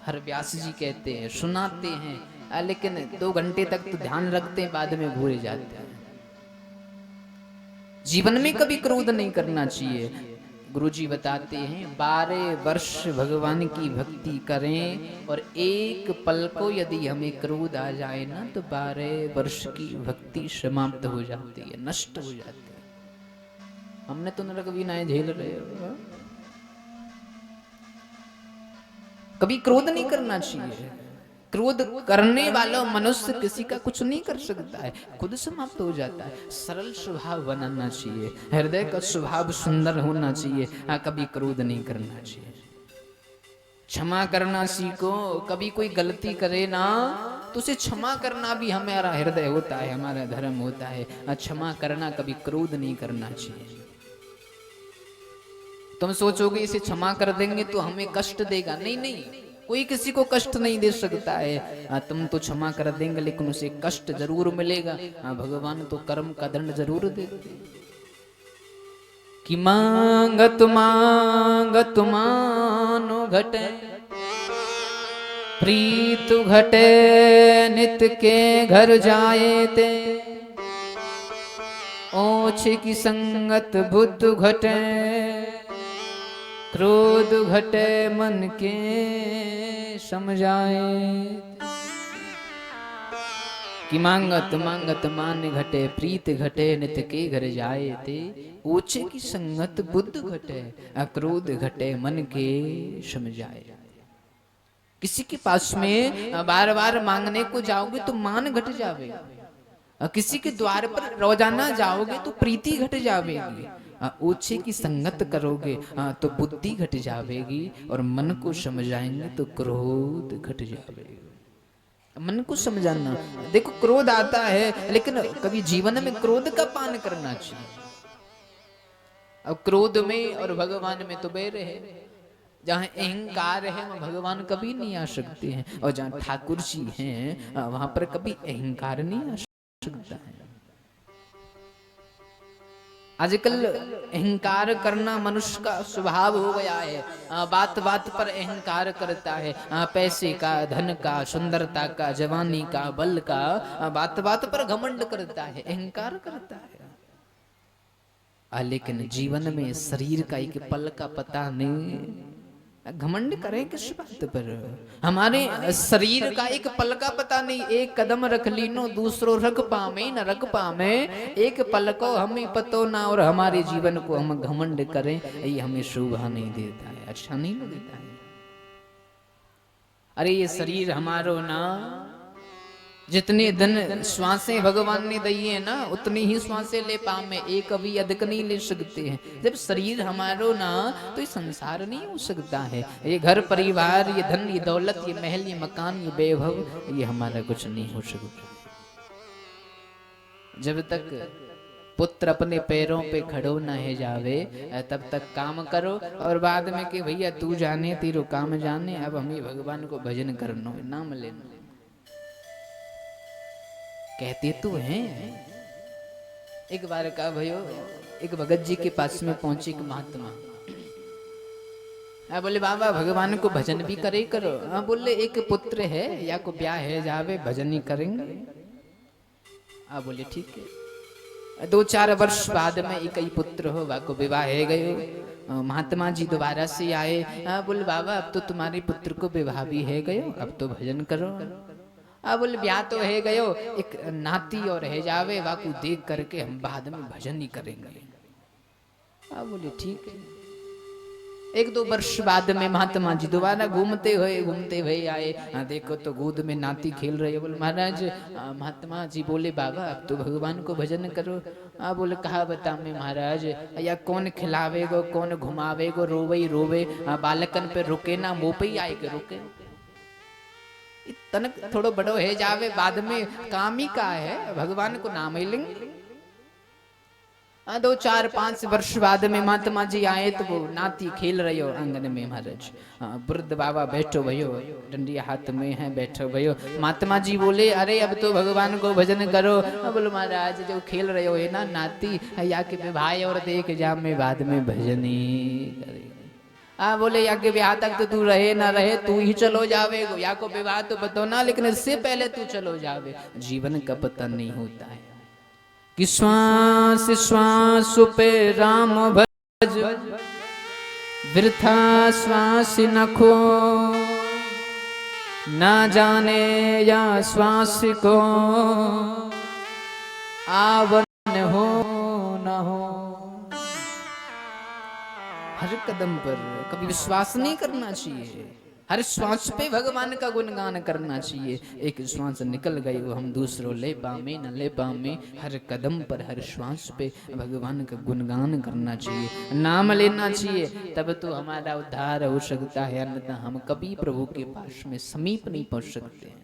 हर व्यास जी कहते हैं, सुनाते हैं, लेकिन 2 घंटे तक तो ध्यान रखते हैं, बाद में भूल जाते हैं। जीवन में कभी क्रोध नहीं करना चाहिए। गुरुजी बताते हैं 12 वर्ष भगवान की भक्ति करें और एक पल को यदि हमें क्रोध आ जाए ना तो 12 वर्ष की भक्ति समाप्त हो जाती है, नष्ट हो जाती है। हमने तो नरक भी ना झेल रहे हो। कभी क्रोध नहीं करना चाहिए। क्रोध करने वाला मनुष्य किसी का कुछ नहीं कर सकता है, खुद समाप्त हो जाता है। सरल स्वभाव बनाना चाहिए, हृदय का स्वभाव सुंदर होना चाहिए। कभी क्रोध नहीं करना चाहिए। क्षमा करना सीखो। कभी कोई गलती करे ना तो उसे क्षमा करना भी हमारा हृदय होता है, हमारा धर्म होता है। क्षमा करना, कभी क्रोध नहीं करना चाहिए। तुम सोचोगे इसे क्षमा कर देंगे तो हमें कष्ट देगा, नहीं नहीं, कोई किसी को कष्ट नहीं दे सकता है। तुम तो क्षमा कर देंगे लेकिन उसे कष्ट जरूर मिलेगा। भगवान तो कर्म का दंड जरूर देते। कि मांगत मांगत मानो घटे, प्रीत घटे नित के घर जाए ते, ओछे की संगत बुद्ध घटे, क्रोध घटे मन के समझाए। कि मांगत मांगत मान घटे, प्रीत घटे नित के घर जाए ते, ऊंचे की संगत बुद्ध घटे, क्रोध घटे मन के समझाए। किसी के पास में बार बार मांगने को जाओगे तो मान घट जाएगा। किसी के द्वार पर रोजाना जाओगे तो प्रीति घट जाएगी। ऊंचे की संगत करोगे तो बुद्धि घट जाएगी, और मन को समझाएंगे तो क्रोध घट जाएगा। मन को समझाना, देखो क्रोध आता है लेकिन कभी जीवन में क्रोध का पान करना चाहिए। अब क्रोध में और भगवान में तो बैर है। जहाँ अहंकार है वहाँ भगवान कभी नहीं आ सकते हैं, और जहाँ ठाकुर जी हैं वहां पर कभी अहंकार नहीं आ सकता है। आजकल अहंकार करना मनुष्य का स्वभाव हो गया है। बात बात पर अहंकार करता है, पैसे का, धन का, सुंदरता का, जवानी का, बल का, बात बात पर घमंड करता है, अहंकार करता है। लेकिन जीवन में शरीर का एक पल का पता नहीं, घमंड करें किस बात पर? हमारे शरीर का एक पल का पता नहीं। एक कदम रख लीनो दूसरो रख पामे न रख पामे, एक पल को हमें पतो ना, और हमारे जीवन को हम घमंड करें, ये हमें शोभा नहीं देता है, अच्छा नहीं लगता है। अरे ये शरीर हमारो ना, जितने दिन श्वासें भगवान ने दी है ना उतनी ही श्वासें ले पामे, एक कभी अधिक नहीं ले सकते हैं। जब शरीर हमारो ना तो ये संसार नहीं हो सकता है। ये घर परिवार, ये धन, ये दौलत, ये महल, ये मकान, ये वैभव, ये हमारा कुछ नहीं हो सकता। जब तक पुत्र अपने पैरों पे खड़ो न है जावे तब तक काम करो, और बाद में कि भैया तू जाने तेरो काम जाने, अब हमें भगवान को भजन करना, नाम लेना। कहते तो हैं। एक बार का भयो एक भगत जी के पास में पहुंचे एक महात्मा। बोले बाबा भगवान को भजन भी करे करो। बोले एक पुत्र है या को ब्याह है जावे भजन ही करेंगे। बोले ठीक है। 2-4 वर्ष बाद में एक ही पुत्र हो वा को विवाह है गयो। महात्मा जी दोबारा से आए। बोले बाबा अब तो तुम्हारे पुत्र को विवाह भी है गयो, अब तो भजन करो। बोले ब्याह तो है गयो, एक नाती और है जावे वाकू देख करके हम बाद में भजन ही करेंगे। बोले ठीक है। 1-2 वर्ष बाद में महात्मा जी दोबारा घूमते हुए आए। देखो तो गोद में नाती खेल रही है। बोले महाराज, महात्मा जी बोले बाबा अब तो भगवान को भजन करो। बोले कहा बता में महाराज, या कौन खिलावेगो, कौन घुमावेगो, रोवे रोवे, बालकन पे रुके ना, मुँह पे ही आए के रुके। तनक थोड़ो बड़ो है जावे बाद में काम ही का है, भगवान को नाम ही लेंगे। 2-4-5 वर्ष बाद में महात्मा जी आए तो वो नाती खेल रही हो आंगन में महाराज। वृद्ध बाबा बैठो भयो, डंडिया हाथ में है बैठो भयो। महात्मा जी बोले अरे अब तो भगवान को भजन करो। बोलो महाराज जो खेल रहे हो है ना नाती या के भाई और देख जा में बाद में भजन ही करे। बोले या के ब्याह तक तो तू रहे ना रहे तू ही चलो जावे, या को विवाह तो पतो ना लेकिन इससे पहले तू चलो जावे। जीवन का पता नहीं होता है कि श्वास श्वास पे राम भज, वृथा श्वास न खो, ना जाने या श्वास को आवन हो न हो। हर कदम पर कभी विश्वास नहीं करना चाहिए, हर श्वास पे भगवान का गुणगान करना चाहिए। एक श्वास निकल गई वो हम दूसरों ले पामे न ले पामे। हर कदम पर हर श्वास पे भगवान का गुणगान करना चाहिए, नाम लेना चाहिए, तब तो हमारा उद्धार हो सकता है, अन्यथा हम कभी प्रभु के पास में समीप नहीं पहुंच सकते हैं।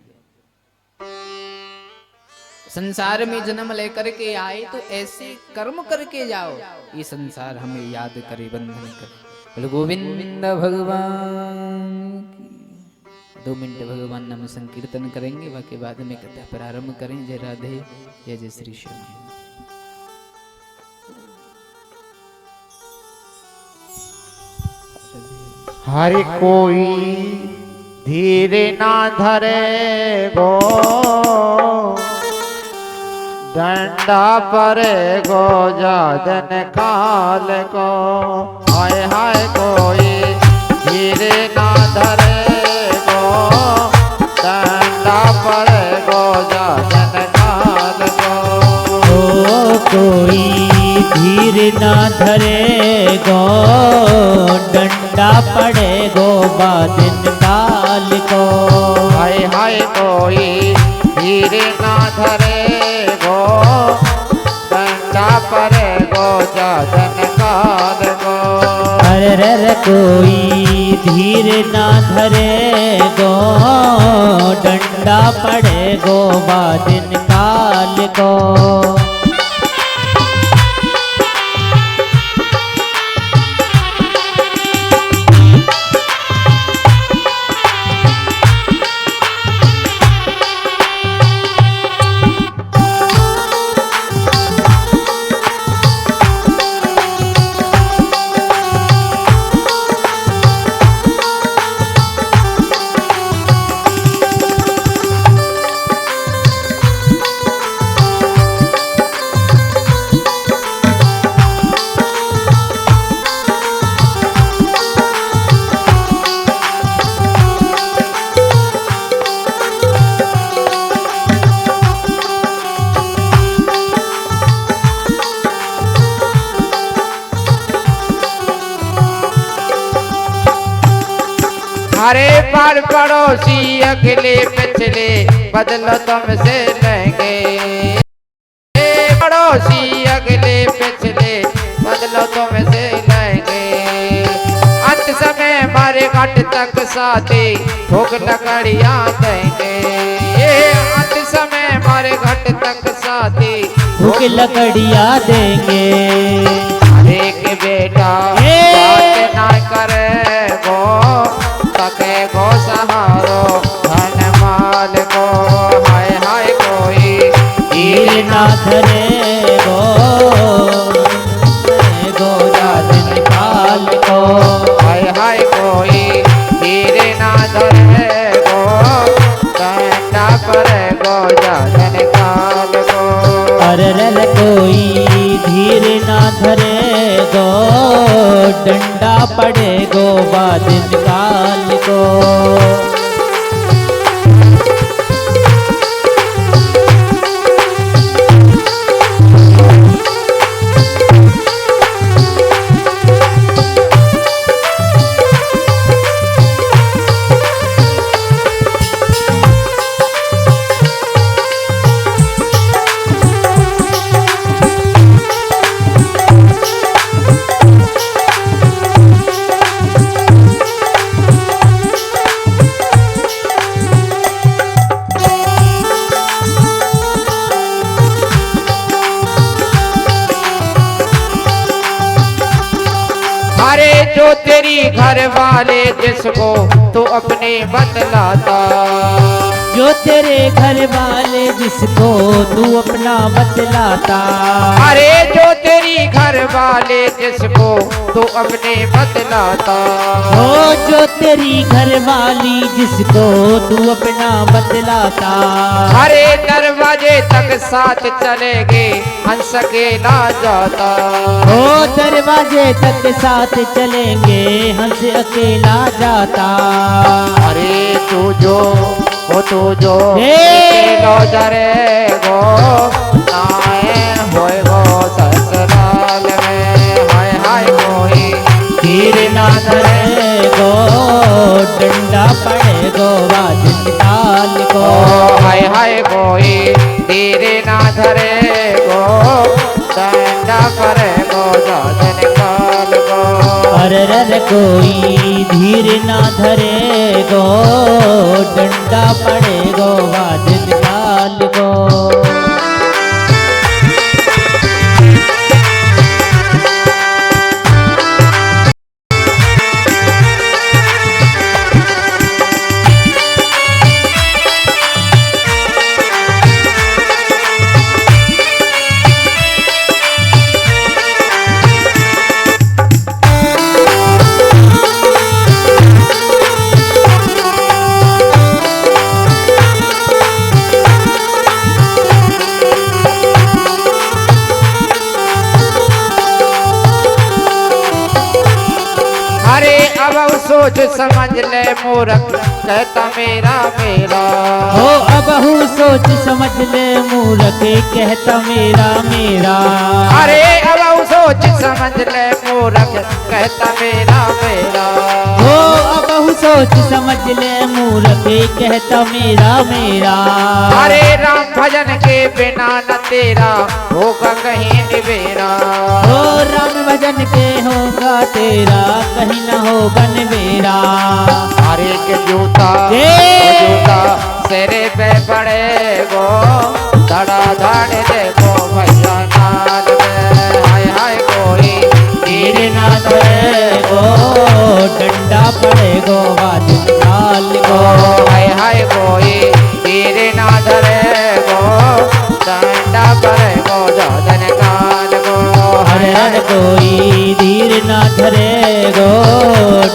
संसार में जन्म लेकर के आए तो ऐसे कर्म करके जाओ ये संसार हमें याद करे, बंधन करे। बोलो गोविंद भगवान की। 2 मिनट भगवान नाम संकीर्तन करेंगे, बाकी बाद में कथा प्रारंभ करें। जय राधे, जय जय श्री श्याम। हरि कोई धीरे ना धरे गो, डंडा परे गो जादन काल को। हाय हाय कोई धीरे ना धरे गो, डंडा परे गो जादन काल को। ओ कोई धीर ना धरे गो, डंडा पड़े गो बादिन काल को। हाय हाय कोई धीरे ना धरे गो, डंडा परे गो जादन काल को। अरे कोई धीर ना धरे गो, डंडा पड़े गो बादिन काल को। हरे पर पड़ोसी अगले पिछले बदलो तुमसे लेंगे। पड़ोसी अगले पिछले बदलो तुमसे लेंगे। अंत समय हमारे घट तक साथी ठोक लकड़ियां देंगे। अंत समय हमारे घट तक साथी ठोक लकड़ियां देंगे। एक बेटा बात ना करे वो पके गो सहारो धन माल को। हाय हाय कोई धीर ना धरे गो, गो जादन काल को। हाय हाय कोई धीरे ना धरे गो, डंडा परे गो जादन काल को। अरे कोई धीर ना धरे गो, डंडा पड़े गो बादिन काल को। घर वाले जिसको तू अपने बतलाता, जो तेरे घर वाले जिसको तू अपना बतलाता, अरे जो तेरी घर वाले जिसको तू अपने बतलाता, हो जो तेरी घर वाली जिसको तू अपना बतलाता, अरे दरवाजे तक साथ चलेंगे हंस अकेला जाता, हो दरवाजे तक साथ चलेंगे हंस अकेला जाता, अरे तू जो वो तू जो हे! लो जरे गो आए होए गो ससुराल में, हाय हाय कोई तीर ना धरे गो डंडा पड़े गो वाजिन काल को, हाय हाय कोई तेरे ना धरे गो डंडा परे गो जादन काल को, अरर कोई धीर ना धरे गो डंडा पड़े गो वाजिन काल को। अरे अब सोच समझ ले मूर्ख कहता मेरा मेरा, हो अबहू सोच समझ ले मूर्ख कहता मेरा मेरा, अरे अब सोच समझ ले मूर्ख कहता मेरा मेरा, हो अबहू सोच समझ ले मूर्ख कहता मेरा मेरा, अरे राम भजन के बिना न तेरा होगा कहीं निबेरा, हो राम भजन के होगा तेरा कहीं न होगा निबेरा, अरे के जूता सिरे पे पड़े गो धड़ा धड़ देखो भैया नाद में, हाय हाय कोई तीर ना धरे गो डंडा पड़े गो वाजिन काल को, हाय हाय कोई तेरे ना धरे गो डंडा परे गो जादन काल को, हर हर कोई धीर ना धरे गो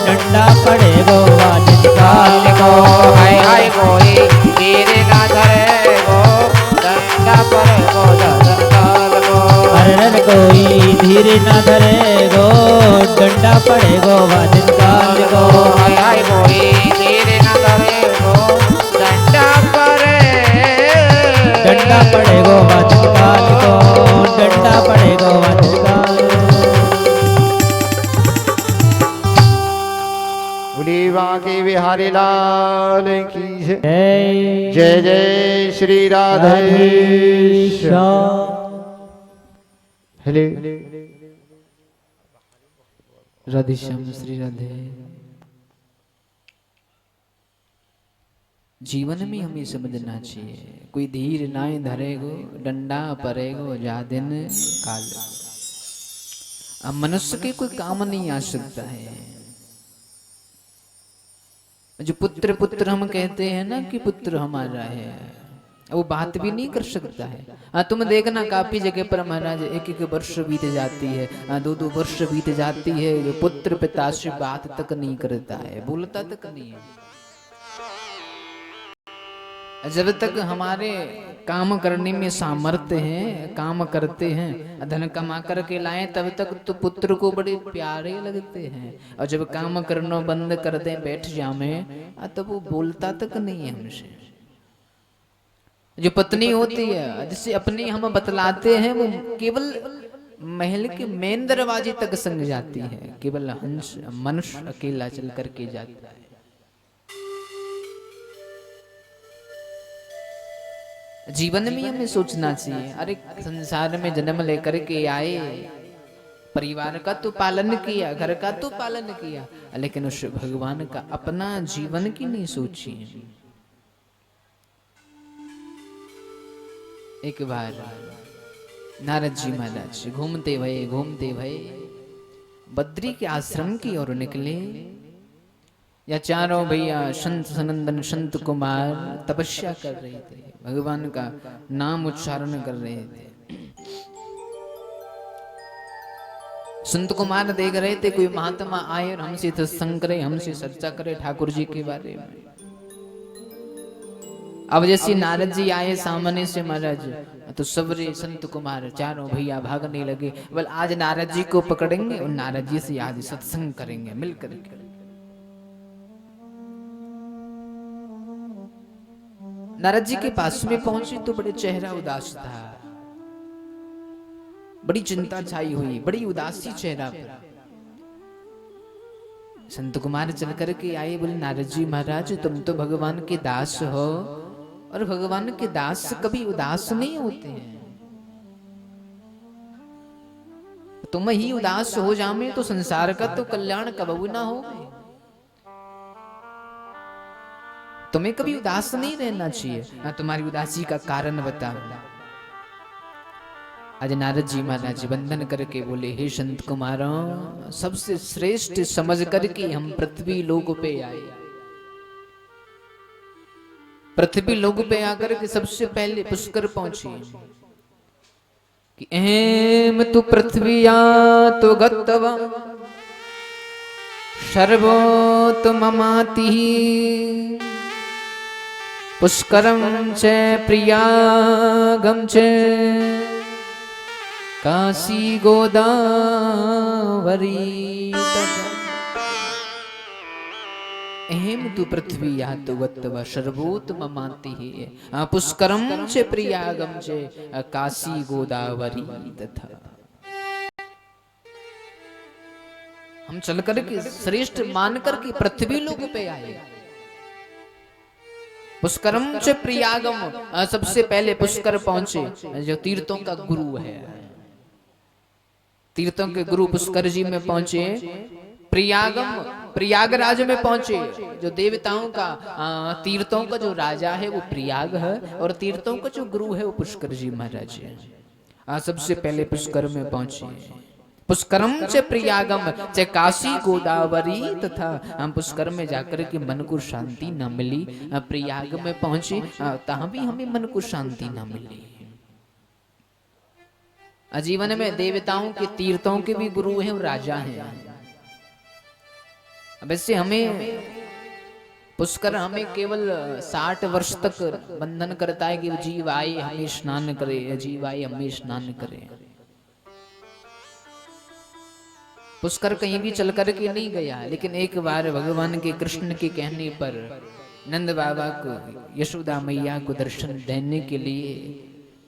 डंडा पड़े गो वाजिन काल को, हाय हाय कोई तेरे ना धरे गो डंडा परे गो जादन काल को, हर हर कोई धीर ना धरे गो डंडा पड़े गो वाजिन काल को, हाय हाय कोई तेरे ना धरे गो डंडा पड़े गो वाजिन काल को, डंडा पड़े गो वाजिन काल को। बोली बांके बिहारी लाल की जय। जय जय जय श्री राधेश। हेले राधेश्याम श्री राधे। जीवन में हमें समझना चाहिए, कोई धीर नाय धरेगो डंडा परेगो जा दिन काल। अब मनुष्य के कोई काम नहीं आ सकता है। जो पुत्र पुत्र हम कहते हैं ना कि पुत्र हमारा है, वो बात भी नहीं कर सकता है। तुम देखना काफी जगह पर महाराज एक एक वर्ष बीत जाती है, दो दो वर्ष बीत जाती है, जो पुत्र पिता से बात तक नहीं करता है, बोलता तक नहीं है। जब तक हमारे काम करने में सामर्थ्य है, काम करते हैं, धन कमा करके लाएं, तब तक तो पुत्र को बड़े प्यारे लगते हैं। और जब काम करना बंद कर दें, बैठ जावे, तब वो बोलता तक नहीं है हमसे। जो पत्नी होती है, जिससे अपनी हम बतलाते हैं, वो केवल महल के मेन दरवाजे तक संग जाती है, केवल हंस मनुष्य अकेला चल करके जाता है। जीवन में हमें सोचना चाहिए, अरे संसार में जन्म लेकर के आए, परिवार का तो पालन किया, घर का तो पालन किया, लेकिन उस भगवान का अपना जीवन की नहीं सोची। एक बार नारद जी महाराज घूमते भये बद्री के आश्रम की ओर निकले। या चारों भैया संत सनंदन संत कुमार तपस्या कर रहे थे, भगवान का नाम उच्चारण कर रहे थे। संत कुमार देख रहे थे कोई महात्मा आए और हमसे सत्संग करे, हमसे चर्चा करे ठाकुर जी के बारे में। अब जैसे नारद जी आए सामने से महाराज, तो सबरे संत कुमार चारों भैया भागने लगे। बोल आज नारद जी को पकड़ेंगे और नारद जी से आज सत्संग करेंगे मिलकर के। नारद जी के पास में पहुंचे तो बड़े चेहरा उदास था, बड़ी चिंता छाई हुई, बड़ी उदासी चेहरा पर। संत कुमार चल करके आए, बोले नारद जी महाराज तुम तो भगवान के दास हो और भगवान के दास कभी उदास नहीं होते हैं। तुम ही उदास हो जामे तो संसार का तो कल्याण कबहू ना हो। तुम्हें कभी उदास नहीं रहना चाहिए, ना तुम्हारी उदासी का कारण बताओ। आज नारद जी महाराज वंदन करके बोले हे संत कुमारों, सबसे श्रेष्ठ समझ करके हम पृथ्वी लोक पे आए। पृथ्वी लोक पे आकर के सबसे पहले पुष्कर पहुंचे कि एम तु पृथ्वीया तो गत्वा सर्वोत्तममाति पुष्करम च प्रियागम च काशी गोदावरी एम तु पृथ्वी या तो गत्वा सर्वोत्तममाति पुष्करम च प्रियागम च काशी गोदावरी तथा। हम चल करके श्रेष्ठ मान करके पृथ्वी लोक पे आए। पुष्करम च प्रियागम, सबसे पहले पुष्कर पहुंचे जो तीर्थों का गुरु है। तीर्थों के गुरु पुष्कर जी में पहुंचे। प्रियागम, प्रयागराज में पहुंचे जो देवताओं का तीर्थों का जो राजा है वो प्रयाग है और तीर्थों का जो गुरु है वो पुष्कर जी महाराज है। सबसे पहले पुष्कर में पहुंचे। पुष्करम च प्रियागम च काशी गोदावरी तथा। हम पुष्कर में जाकर के मन को शांति न मिली, प्रयाग में पहुंचे तहां भी हमें मन को शांति न मिली। जीवन में देवताओं के तीर्थों के भी गुरु हैं और राजा हैं। वैसे हमें पुष्कर हमें केवल 60 वर्ष तक बंधन करता है कि जीव आए हमें स्नान करे, जीव आए हमें स्नान करे। पुष्कर कहीं भी चल करके नहीं गया, लेकिन एक बार भगवान के कृष्ण के कहने पर नंद बाबा को यशोदा मैया को दर्शन देने के लिए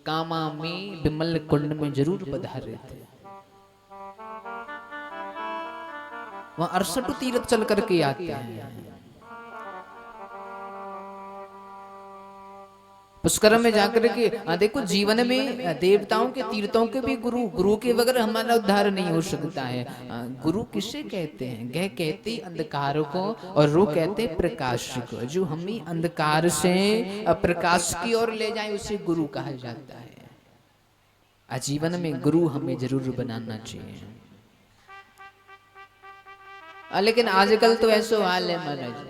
कामा में विमल कुंड में जरूर पधारे थे। वहां 68 तीर्थ चल करके आते हैं। पुष्कर में जाकर के देखो जीवन में देवताओं के तीर्थों के भी गुरु, गुरु के बगैर हमारा उद्धार नहीं हो सकता है। गुरु किसे कहते हैं? गह कहते अंधकार को और रू कहते प्रकाश को। जो हमें अंधकार से प्रकाश की ओर ले जाए उसे गुरु कहा जाता है। आजीवन में गुरु हमें जरूर बनाना चाहिए। लेकिन आजकल तो ऐसा हाल है महाराज,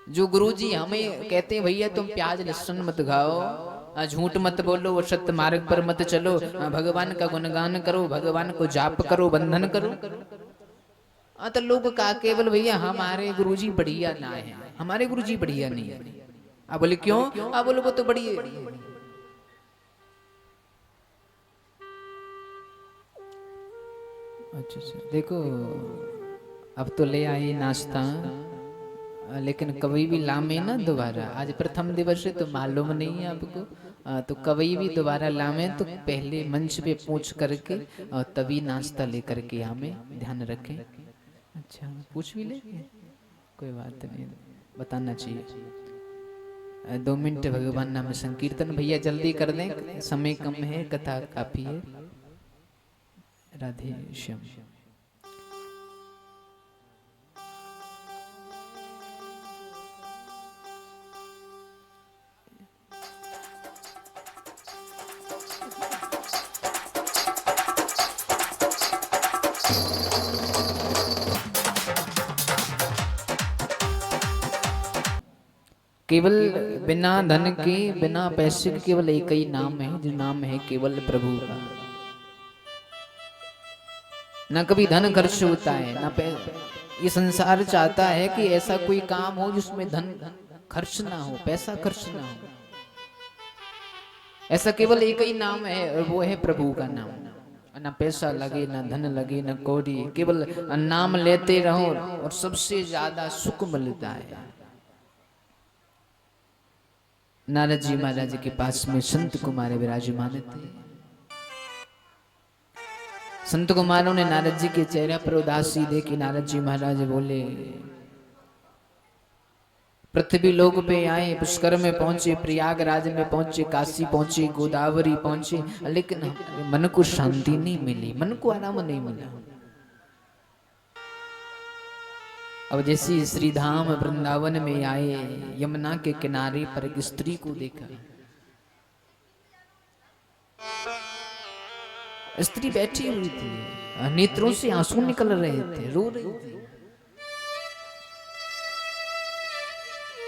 जो गुरुजी हमें कहते हैं भैया तुम प्याज लहसुन मत खाओ, झूठ मत बोलो, वो सत्य मार्ग पर मत चलो, भगवान का गुणगान करो, भगवान को जाप करो, बंधन करो। तो लोग का केवल भैया हमारे गुरुजी बढ़िया ना है, हमारे गुरुजी बढ़िया नहीं है। आप बोले क्यों? आप बोले वो तो बढ़िया। अच्छा देखो अब तो ले आए नाश्ता, लेकिन कभी भी लामे ना दोबारा। आज प्रथम दिवस है तो मालूम नहीं है आपको, तो कभी भी दोबारा लामे तो पहले मंच पे पूछ करके और तभी नाश्ता लेकर के हमें ध्यान रखें। अच्छा पूछ भी ले, कोई बात नहीं, बताना चाहिए। 2 मिनट भगवान नाम संकीर्तन भैया जल्दी कर दें, समय कम है, कथा काफी है। राधे श्याम। केवल बिना धन के, बिना पैसे के केवल एक ही नाम है, जो नाम है केवल प्रभु का। ना कभी धन खर्च होता है, ना ये संसार चाहता है कि ऐसा कोई काम हो जिसमें धन खर्च ना हो, पैसा खर्च ना हो। ऐसा केवल एक ही नाम है और वो है प्रभु का नाम। ना पैसा लगे, ना धन लगे, ना कौड़ी, केवल नाम लेते रहो और सबसे ज्यादा सुख मिलता है। नारद जी महाराज के पास में संत कुमार विराजमान थे। संत कुमारों ने नारद जी के चेहरे पर उदासी देखी। नारद जी महाराज बोले, पृथ्वी लोक पे आए, पुष्कर में पहुंचे, प्रयागराज में पहुंचे, काशी पहुंचे, गोदावरी पहुंचे, लेकिन मन को शांति नहीं मिली, मन को आराम नहीं मिला। अब जैसे श्री धाम वृंदावन में आए, यमुना के किनारे पर एक स्त्री को देखा। स्त्री बैठी हुई थी, नेत्रों से आंसू निकल रहे थे, रो रही थी।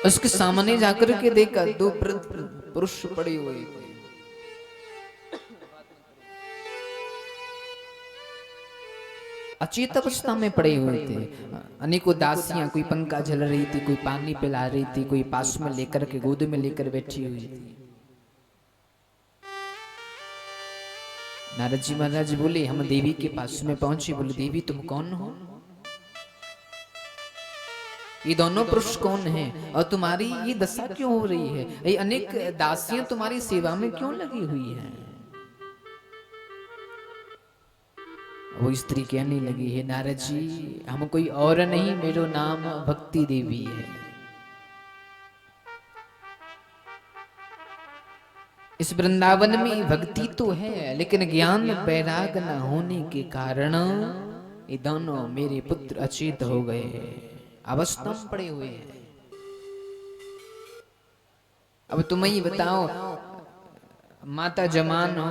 उसके सामने जाकर के देखा, दो पुरुष पड़े हुए थे। अचेत अवस्था में पड़े हुए थे। अनेकों दासियां, कोई पंखा झल रही थी, कोई पानी पिला रही थी, कोई पास में लेकर के गोद में लेकर बैठी हुई थी। नारद जी महाराज बोले, हम देवी के पास में पहुंचे। बोले, देवी तुम कौन हो? ये दोनों पुरुष कौन हैं और तुम्हारी ये दशा क्यों हो रही है? ये अनेक दासियां तुम्हारी सेवा में क्यों लगी हुई हैं? वो स्त्री कहने लगी, है नारद जी, हम कोई और नहीं, मेरा नाम भक्ति देवी है। इस वृंदावन में भक्ति तो है, लेकिन ज्ञान वैराग न होने के कारण ये दोनों मेरे पुत्र अचेत हो गए, अवस्था में पड़े हुए हैं। अब तुम ही बताओ, माता जवान हो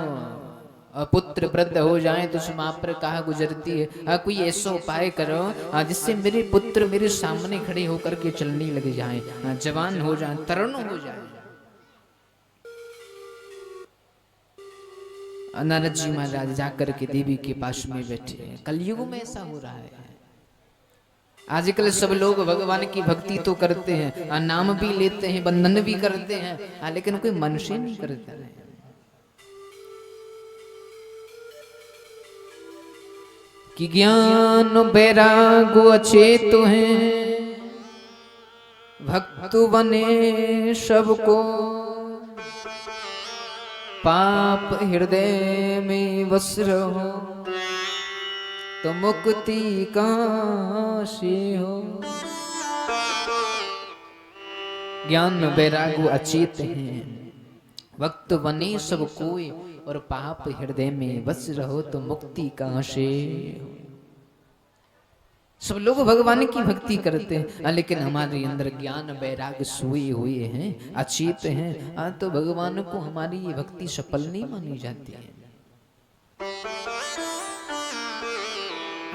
और पुत्र वृद्ध हो जाए तो माँ पर कहा गुजरती है। कोई ऐसा उपाय करो जिससे मेरे पुत्र मेरे सामने खड़े होकर के चलने लग जाए, जवान हो जाए, तरुण हो जाए। नारद जी महाराज जाकर के देवी के पास में बैठे। कलयुग में ऐसा हो रहा है। आजकल सब लोग भगवान की भक्ति तो करते हैं, नाम भी लेते हैं, बंधन भी करते हैं, लेकिन कोई मन से नहीं करता है। कि ज्ञान वैराग अचेत हैं, भक्त बने सबको, पाप हृदय में बस रहो तो मुक्ति कहाँ से हो। ज्ञान वैराग अचेत हैं, भक्त बने सब कोई, और पाप हृदय में बस रहो तो मुक्ति कहाँ से हो। सब लोग भगवान की भक्ति करते हैं, लेकिन हमारे अंदर ज्ञान वैराग सोए हुए हैं, अचेत हैं, तो भगवान को हमारी ये भक्ति सफल नहीं मानी जाती है।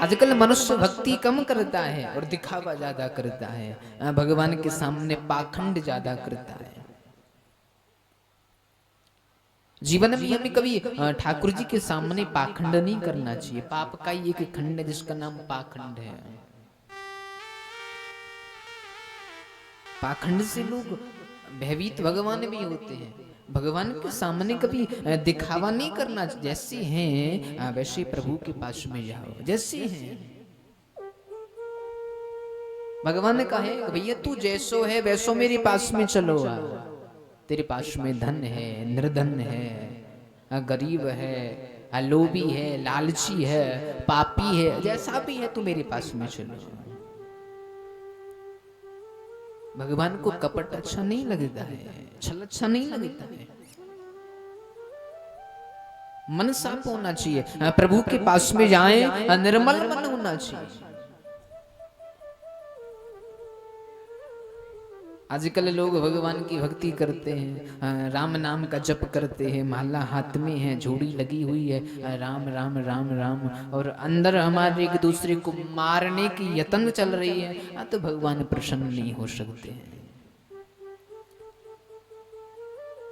आजकल मनुष्य भक्ति कम करता है और दिखावा ज्यादा करता है, भगवान के सामने पाखंड ज्यादा करता है। जीवन में हमें कभी ठाकुर जी के सामने पाखंड नहीं करना चाहिए। पाप का ही एक खंड है जिसका नाम पाखंड है। पाखंड से लोग भयभीत भगवान भी होते हैं। भगवान के सामने कभी दिखावा नहीं करना। जैसे हैं वैसे प्रभु के पास में जाओ, जैसे हैं। भगवान ने कहा है भैया तू जैसो है वैसो मेरे पास में चलो। तेरे पास में धन है, निर्धन है, गरीब है, लोभी है, लालची है, पापी है, जैसा भी है तू मेरे पास में चलो। भगवान को कपट अच्छा नहीं लगता है, छल अच्छा नहीं लगता है। मन साफ होना चाहिए, प्रभु के पास में जाए निर्मल मन होना चाहिए। आजकल लोग भगवान की भक्ति करते हैं, राम नाम का जप करते हैं, माला हाथ में है, झोड़ी लगी हुई है, राम राम राम राम, और अंदर हमारे एक दूसरे को मारने की यत्न चल रही है, तो भगवान प्रसन्न नहीं हो सकते हैं।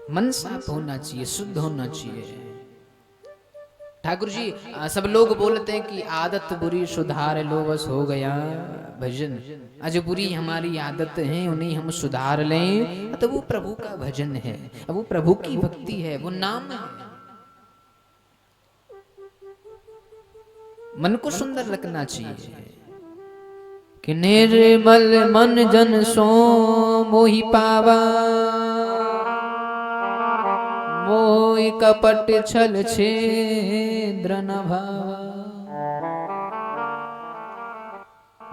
मन साफ होना चाहिए, शुद्ध होना चाहिए। ठाकुर जी सब लोग बोलते हैं कि आदत बुरी सुधार लो बस हो गया भजन। आज बुरी हमारी आदत है उन्हें हम सुधार लें तो वो प्रभु का भजन है, वो प्रभु की भक्ति है, वो नाम है। मन को सुंदर रखना चाहिए कि निर्मल मन जन सो मोहि पावा, मोहि कपट छल छेद्र न भावा।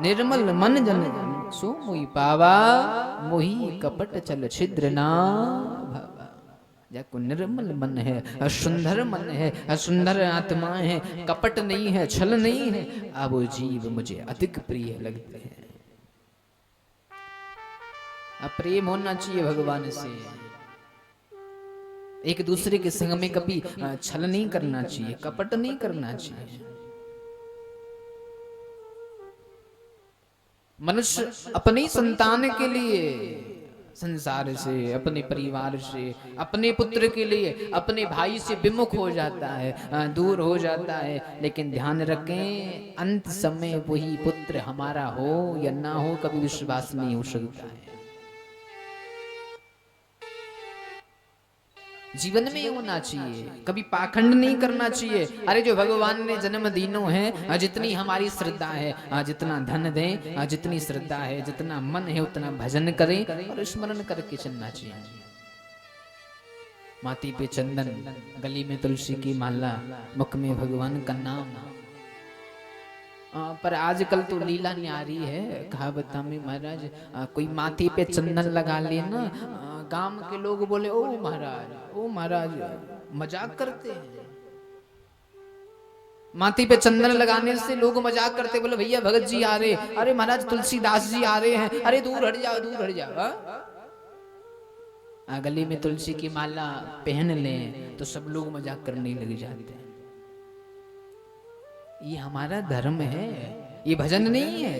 निर्मल मन जन सो मोहि पावा, मोहि कपट छल छिद्र न भावा। जाको निर्मल मन है, सुंदर मन है, सुंदर आत्मा है, कपट नहीं है, छल नहीं है, अब वो जीव मुझे अधिक प्रिय लगते हैं। अब प्रेम होना चाहिए भगवान से, एक दूसरे के संग में कभी छल नहीं करना चाहिए, कपट नहीं करना चाहिए। मनुष्य अपनी संतान के लिए संसार से, अपने परिवार से, अपने पुत्र के लिए अपने भाई से विमुख हो जाता है, दूर हो जाता है। लेकिन ध्यान रखें अंत समय वही पुत्र हमारा हो या ना हो कभी विश्वास नहीं हो सकता है। जीवन में होना चाहिए, कभी पाखंड नहीं करना चाहिए। अरे जो भगवान ने जन्म दिनों है, जितनी हमारी श्रद्धा है, जितना धन दें, जितनी श्रद्धा है, जितना मन है उतना भजन करें और स्मरण करके चलना चाहिए। माटी पे चंदन, गली में तुलसी की माला, मुख में भगवान का नाम। पर आजकल तो लीला न्यारी है। कहावत में महाराज कोई माथे पे चंदन लगा लेना, गांव के लोग बोले ओ महाराज मजाक करते हैं। माथे पे चंदन लगाने से लोग मजाक करते, बोले भैया भगत जी आ रहे, अरे महाराज तुलसीदास जी आ रहे हैं, अरे दूर हट जाओ दूर हट जाओ। गले में तुलसी की माला पहन लें तो सब लोग मजाक करने लग जाते हैं। ये हमारा धर्म है, ये भजन नहीं है,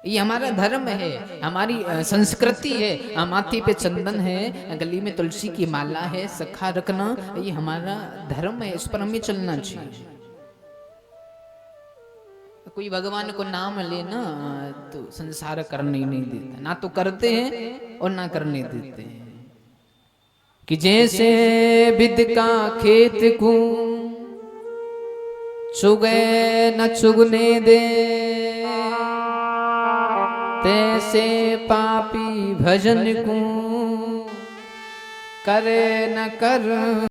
ये हमारा धर्म है, हमारी संस्कृति है। माथे पे चंदन है, गली में तुलसी की माला है, सखा रखना, ये हमारा धर्म है, इस पर हमें चलना चाहिए। कोई भगवान को नाम लेना तो संसार करने नहीं देता, ना तो करते हैं और ना करने देते हैं। कि जैसे विद का खेत को चुगे न चुगने दे, तैसे पापी भजन को करे न कर